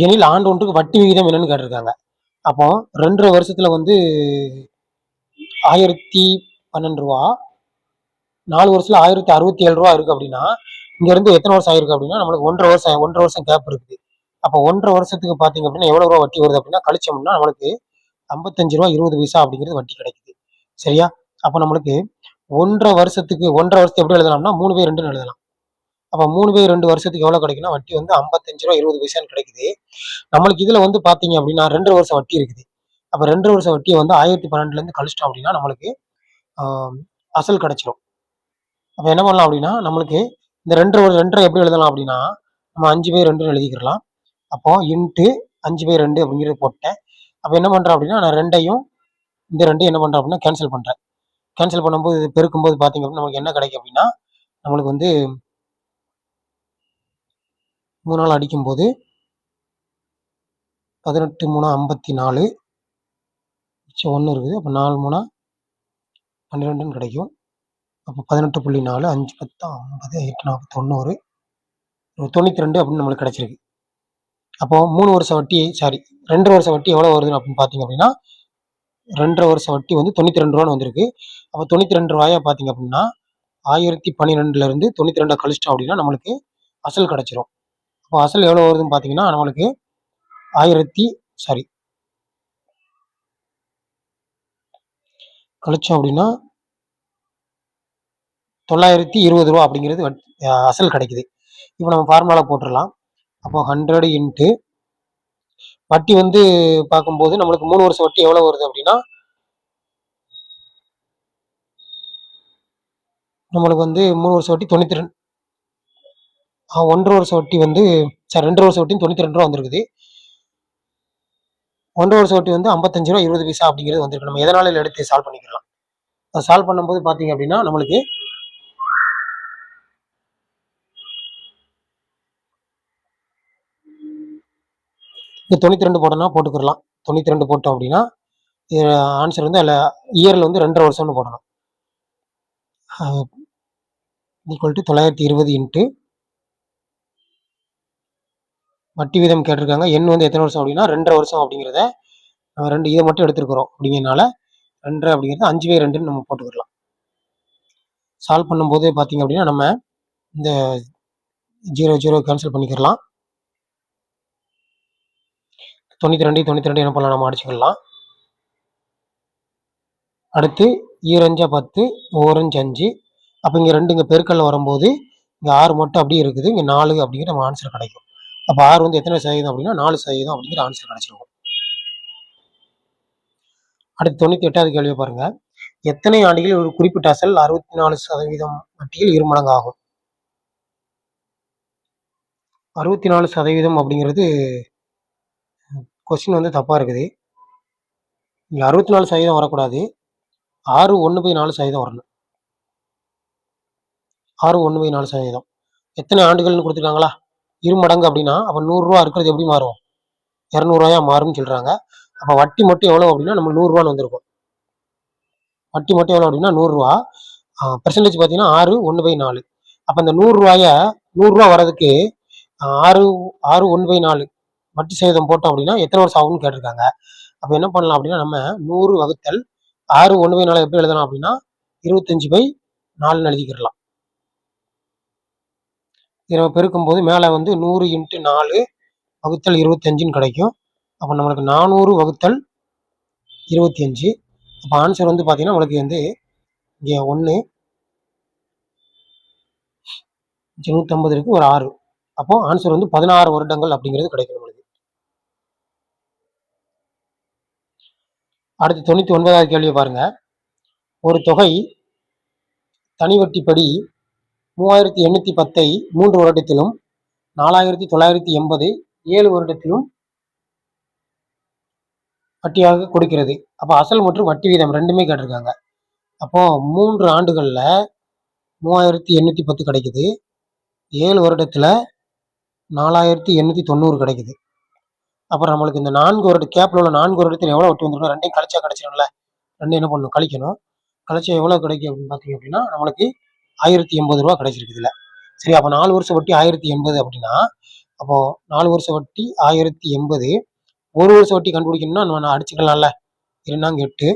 எனில் ஆண்டு ஒன்றுக்கு வட்டி விகிதம் என்னன்னு கேட்டிருக்காங்க. அப்போ 2.5 வருஷத்துல வந்து 1012 ரூபா, 4 வருஷத்துல 1067 ரூபா இருக்கு அப்படின்னா இங்க இருந்து எத்தனை வருஷம் ஆயிருக்கு அப்படின்னா நம்மளுக்கு 1.5 வருஷம் கேப் இருக்குது. அப்போ 1.5 வருஷத்துக்கு பாத்தீங்க அப்படின்னா எவ்வளவு ரூபா வட்டி வருது அப்படின்னா கழிச்சோம்னா நம்மளுக்கு 55 ரூபா 20 பைசா அப்படிங்கிறது வட்டி கிடைக்குது. சரியா? அப்போ நம்மளுக்கு 1.5 வருஷத்துக்கு எப்படி எழுதலாம்னா 3/2ன்னு எழுதலாம். அப்போ 3/2 வருஷத்துக்கு எவ்வளவு கிடைக்குன்னா வட்டி வந்து 55 ரூபா 20 பைசான்னு கிடைக்குது. நம்மளுக்கு இதுல வந்து பாத்தீங்க அப்படின்னா 2 வருஷம் வட்டி இருக்குது. அப்ப 2 வருஷம் வட்டியை வந்து 1012 இருந்து கழிச்சிட்டோம் அப்படின்னா நம்மளுக்கு அசல் கிடைச்சிரும். அப்ப என்ன பண்ணலாம் அப்படின்னா நம்மளுக்கு இந்த 2 எப்படி எழுதலாம் அப்படின்னா நம்ம 5/2 எழுதிக்கிறலாம். அப்போ இன்ட்டு 5/2 அப்படிங்கிறது போட்டேன். அப்ப என்ன பண்றேன் அப்படின்னா நான் இந்த 2 என்ன பண்றேன் அப்படின்னா கேன்சல் பண்றேன். கேன்சல் பண்ணும்போது பெருக்கும்போது பாத்தீங்க அப்படின்னா நமக்கு என்ன கிடைக்கும் அப்படின்னா நம்மளுக்கு வந்து 3 நாள் அடிக்கும்போது 18 3 54 மிச்சம் 1 இருக்குது. அப்போ 4 3 12ன்னு கிடைக்கும். அப்போ 18.4 5 10 50 8 40 90 92 அப்படின்னு நம்மளுக்கு கிடைச்சிருக்கு. அப்போ 3 வருஷம் வட்டி 2 வருஷம் வட்டி எவ்வளோ வருது அப்படின்னு பார்த்தீங்க அப்படின்னா 2 வருஷம் வட்டி வந்து 92 ரூபான்னு வந்திருக்கு. அப்போ 92 ரூபாயா பார்த்தீங்க அப்படின்னா 1012 இருந்து 92 கழிச்சிட்டோம் அப்படின்னா நம்மளுக்கு அசல் கிடைச்சிரும். அப்போ அசல் எவ்வளோ வருதுன்னு பார்த்தீங்கன்னா நம்மளுக்கு கழிச்சோம் அப்படின்னா 920 ரூபா அப்படிங்கிறது அசல் கிடைக்குது. இப்போ நம்ம ஃபார்முலா போட்டுடலாம். அப்போ 100 இன்ட்டு வட்டி வந்து பார்க்கும்போது நம்மளுக்கு 3 வருஷம் வட்டி எவ்வளோ வருது அப்படின்னா நம்மளுக்கு வந்து 3 வருஷம் வட்டி 92, 1 வருஷம் வட்டி வந்து 2 வருஷம் வட்டி 92 ரூபா வந்துருக்குது. 1 வருஷம் வட்டி வந்து 55 ரூபா 20 பைசா அப்படிங்கிறது வந்துருக்கு. நம்ம எதனால எடுத்து சால்வ் பண்ணிக்கலாம். அதை சால்வ் பண்ணும்போது பார்த்தீங்க அப்படின்னா நம்மளுக்கு இந்த 92 போட்டோம்னா போட்டுக்கலாம். 92 போட்டோம் அப்படின்னா ஆன்சர் வந்து அதில் இயரில் வந்து 2.5 வருஷம்னு போடணும். ஈக்குவல் டு 920 இன்ட்டு வட்டி வீதம் கேட்டிருக்காங்க. எண் வந்து எத்தனை வருஷம் அப்படின்னா 2.5 வருஷம் அப்படிங்கிறத நம்ம இதை மட்டும் எடுத்துருக்கிறோம். அப்படிங்கிறதுனால 2 அப்படிங்கிறது 5/2ன்னு நம்ம போட்டுக்கலாம். சால்வ் பண்ணும்போது பார்த்தீங்க அப்படின்னா நம்ம இந்த 0 கேன்சல் பண்ணிக்கலாம். 92 என்ன பண்ணலாம் நம்ம அடிச்சுக்கலாம். அடுத்து 2 10 1 5. அப்போ இங்கே 2 இங்கே பெருக்கல்ல வரும்போது இங்கே 6 மட்டும் அப்படியே இருக்குது. இங்கே 4 அப்படிங்கிற நம்ம ஆன்சர் கிடைக்கும். அப்போ 6 வந்து எத்தனை சதவீதம் அப்படின்னா 4% அப்படிங்கிற ஆன்சர் கிடைச்சிருக்கும். அடுத்து 98வது கேள்வியை பாருங்க. எத்தனை ஆண்டுகளில் ஒரு குறிப்பிட்ட அசல் 64% வட்டியில் 2 மடங்கு ஆகும்? 64% அப்படிங்கிறது கொஸ்டின் வந்து தப்பா இருக்குது. இங்க 64% வரக்கூடாது. 6/1/4% வரணும். 6/1/4%. எத்தனை ஆண்டுகள்னு கொடுத்துருக்காங்களா? 2 மடங்கு அப்படின்னா அப்போ 100 ரூபா இருக்கிறது எப்படி மாறும்? 200 ரூபாயா மாறும்னு சொல்றாங்க. அப்போ வட்டி மட்டும் எவ்வளவு அப்படின்னா நம்ம 100 ரூபான்னு வந்திருக்கும். வட்டி மட்டும் எவ்வளவு அப்படின்னா 100 ரூபா. பெர்சன்டேஜ் பார்த்தீங்கன்னா 6 1/4. அப்போ இந்த 100 ரூபா வர்றதுக்கு 6 6 1/4 வட்டி சதவீதம் போட்டோம் அப்படின்னா எத்தனை வருஷம் ஆகும்னு கேட்டிருக்காங்க. அப்போ என்ன பண்ணலாம் அப்படின்னா நம்ம 100 வகுத்தல் 6 1/4 எப்படி எழுதலாம் அப்படின்னா 25/4 எழுதிக்கிடலாம். இதை பெருக்கும்போது மேலே வந்து 100 × 4 வகுத்தல் 25ன்னு கிடைக்கும். அப்போ நம்மளுக்கு 400 வகுத்தல் 25. அப்போ ஆன்சர் வந்து பார்த்தீங்கன்னா நம்மளுக்கு வந்து இங்கே 1 150 இருக்கு, ஒரு 6. அப்போ ஆன்சர் வந்து 16 வருடங்கள் அப்படிங்கிறது கிடைக்கும் நம்மளுக்கு. அடுத்து 99வது கேள்வியை பாருங்க. ஒரு தொகை தனி வட்டிப்படி 3810 3 வருடத்திலும் 4980 7 வருடத்திலும் வட்டியாக கொடுக்கிறது. அப்போ அசல் மற்றும் வட்டி வீதம் ரெண்டுமே கேட்டிருக்காங்க. அப்போ 3 ஆண்டுகள்ல 3810 கிடைக்குது, 7 வருடத்துல 4890 கிடைக்குது. அப்புறம் நம்மளுக்கு இந்த 4 வருட கேப்ல உள்ள 4 வருடத்தில் எவ்வளவு வட்டி வந்துருக்கும், ரெண்டையும் கழிச்சா கிடைச்சிடும்ல. ரெண்டும் என்ன பண்ணணும், கழிக்கணும். கழிச்சா எவ்வளவு கிடைக்கும் அப்படின்னு பார்த்தீங்க அப்படின்னா நம்மளுக்கு 1080 ரூபா கிடைச்சிருக்கு இதுல. சரி, அப்போ 4 வருஷம் வட்டி 1080 அப்படின்னா அப்போ 4 வருஷம் வட்டி 1080, 1 வருஷம் வட்டி கண்டுபிடிக்கணும்னா நம்ம அடிச்சுக்கலாம்ல. 2 8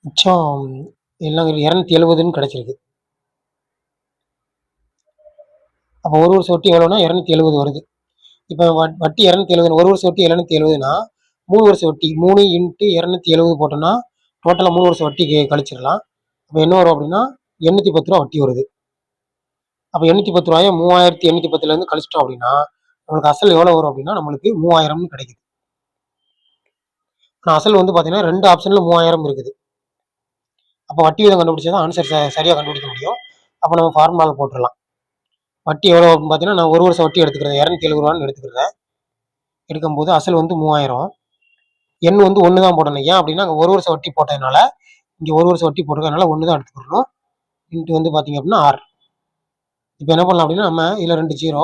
மிச்சம் எல்லாம் 270ன்னு கிடைச்சிருக்கு. அப்போ 1 வருஷம் வட்டி எவ்வளோனா 270 வருது. இப்போ வட்டி 270, 1 வருஷம் வட்டி 770னா 3 வருஷம் வட்டி 3 × 270 போட்டோம்னா டோட்டலாக 3 வருஷம் வட்டி கழிச்சிடலாம். அப்போ என்ன வரும் அப்படின்னா 810 ரூபா வட்டி வருது. அப்போ 810 ரூபாயை 3810லேருந்து கழிச்சிட்டோம் அப்படின்னா நம்மளுக்கு அசல் எவ்வளோ வரும் அப்படின்னா நம்மளுக்கு 3000ன்னு கிடைக்குது. ஆனால் அசல் வந்து பார்த்தீங்கன்னா 2 ஆப்ஷனில் 3000 இருக்குது. அப்போ வட்டி வீதம் கண்டுபிடிச்சா தான் ஆன்சர் சரியாக கண்டுபிடிக்க முடியும். அப்போ நம்ம ஃபார்முலாவில் போட்டுடலாம். வட்டி எவ்வளோ அப்படின்னு பார்த்தீங்கன்னா நான் 1 வருஷம் வட்டி எடுத்துக்கிறேன், 270 ரூபான்னு எடுத்துக்கிறேன். எடுக்கும்போது அசல் வந்து 3000, எண் வந்து 1 தான் போடணும். ஏன் அப்படின்னா அங்கே 1 வருஷம் வட்டி போட்டதுனால இங்கே 1 வருஷம் வட்டி போட்டிருக்கனால 1 தான் எடுத்துக்கிறோம். இன்ட்டு வந்து பார்த்தீங்க அப்படின்னா 6. இப்போ என்ன பண்ணலாம் அப்படின்னா நம்ம இதில் 2 ஜீரோ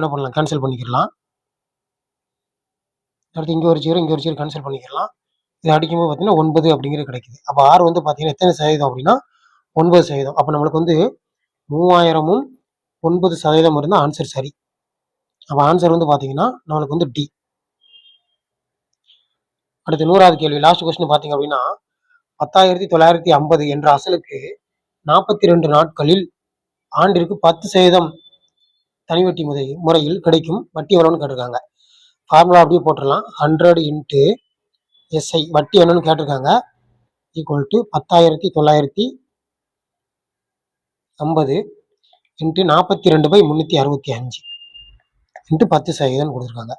என்ன பண்ணலாம், கேன்சல் பண்ணிக்கலாம். அடுத்து இங்கே ஒரு ஜீரோ கேன்சல் பண்ணிக்கலாம். இதை அடிக்கும்போது பார்த்தீங்கன்னா 9 அப்படிங்கிறது கிடைக்குது. அப்போ 6 வந்து பார்த்தீங்கன்னா எத்தனை சதவீதம் அப்படின்னா 9%. அப்போ நம்மளுக்கு வந்து 3000ம் 9% இருந்தால் ஆன்சர் சரி. அப்போ ஆன்சர் வந்து பார்த்தீங்கன்னா நம்மளுக்கு வந்து டி. அடுத்து 100வது கேள்வி, லாஸ்ட் கொஸ்டின் பார்த்தீங்க அப்படின்னா 10950 என்ற அசலுக்கு 42 நாட்களில் ஆண்டிற்கு 10% தனி வட்டி முறையில் கிடைக்கும் வட்டி எவ்வளோன்னு கேட்டிருக்காங்க. ஃபார்முலா அப்படியே போட்டுடலாம். 100 × SI வட்டி என்னன்னு கேட்டிருக்காங்க ஈக்குவல் டு 10950 × 42/365 × 10% கொடுத்துருக்காங்க.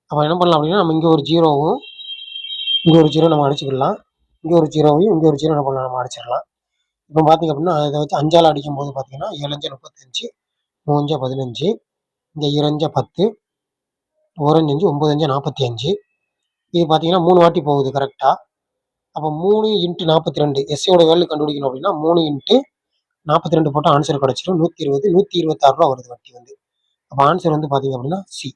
அப்போ என்ன பண்ணலாம் அப்படின்னா நம்ம இங்கே ஒரு ஜீரோவும் இங்கே ஒரு ஜீரோ நம்ம அடிச்சுக்கலாம். இங்கே ஒரு ஜீரோவையும் இங்கே ஒரு ஜீரோ என்ன பண்ணலாம், நம்ம அடிச்சிடலாம். இப்போ பார்த்தீங்க அப்படின்னா இதை வச்சு 5ஆல் அடிக்கும் போது பார்த்தீங்கன்னா 7 5 35, 3 5 15, இங்கே 2 5 10, 1 5 9 5 45. இது பார்த்தீங்கன்னா 3 வாட்டி போகுது கரெக்டாக. அப்போ 3 × 42 எஸ்ஐயோட வேல்யூ கண்டுபிடிக்கணும் அப்படின்னா 3 × 42 போட்டால் ஆன்சர் கிடச்சிடும். 120 126 ரூபா வருது வட்டி வந்து. அப்போ ஆன்சர் வந்து பார்த்தீங்க அப்படின்னா சி.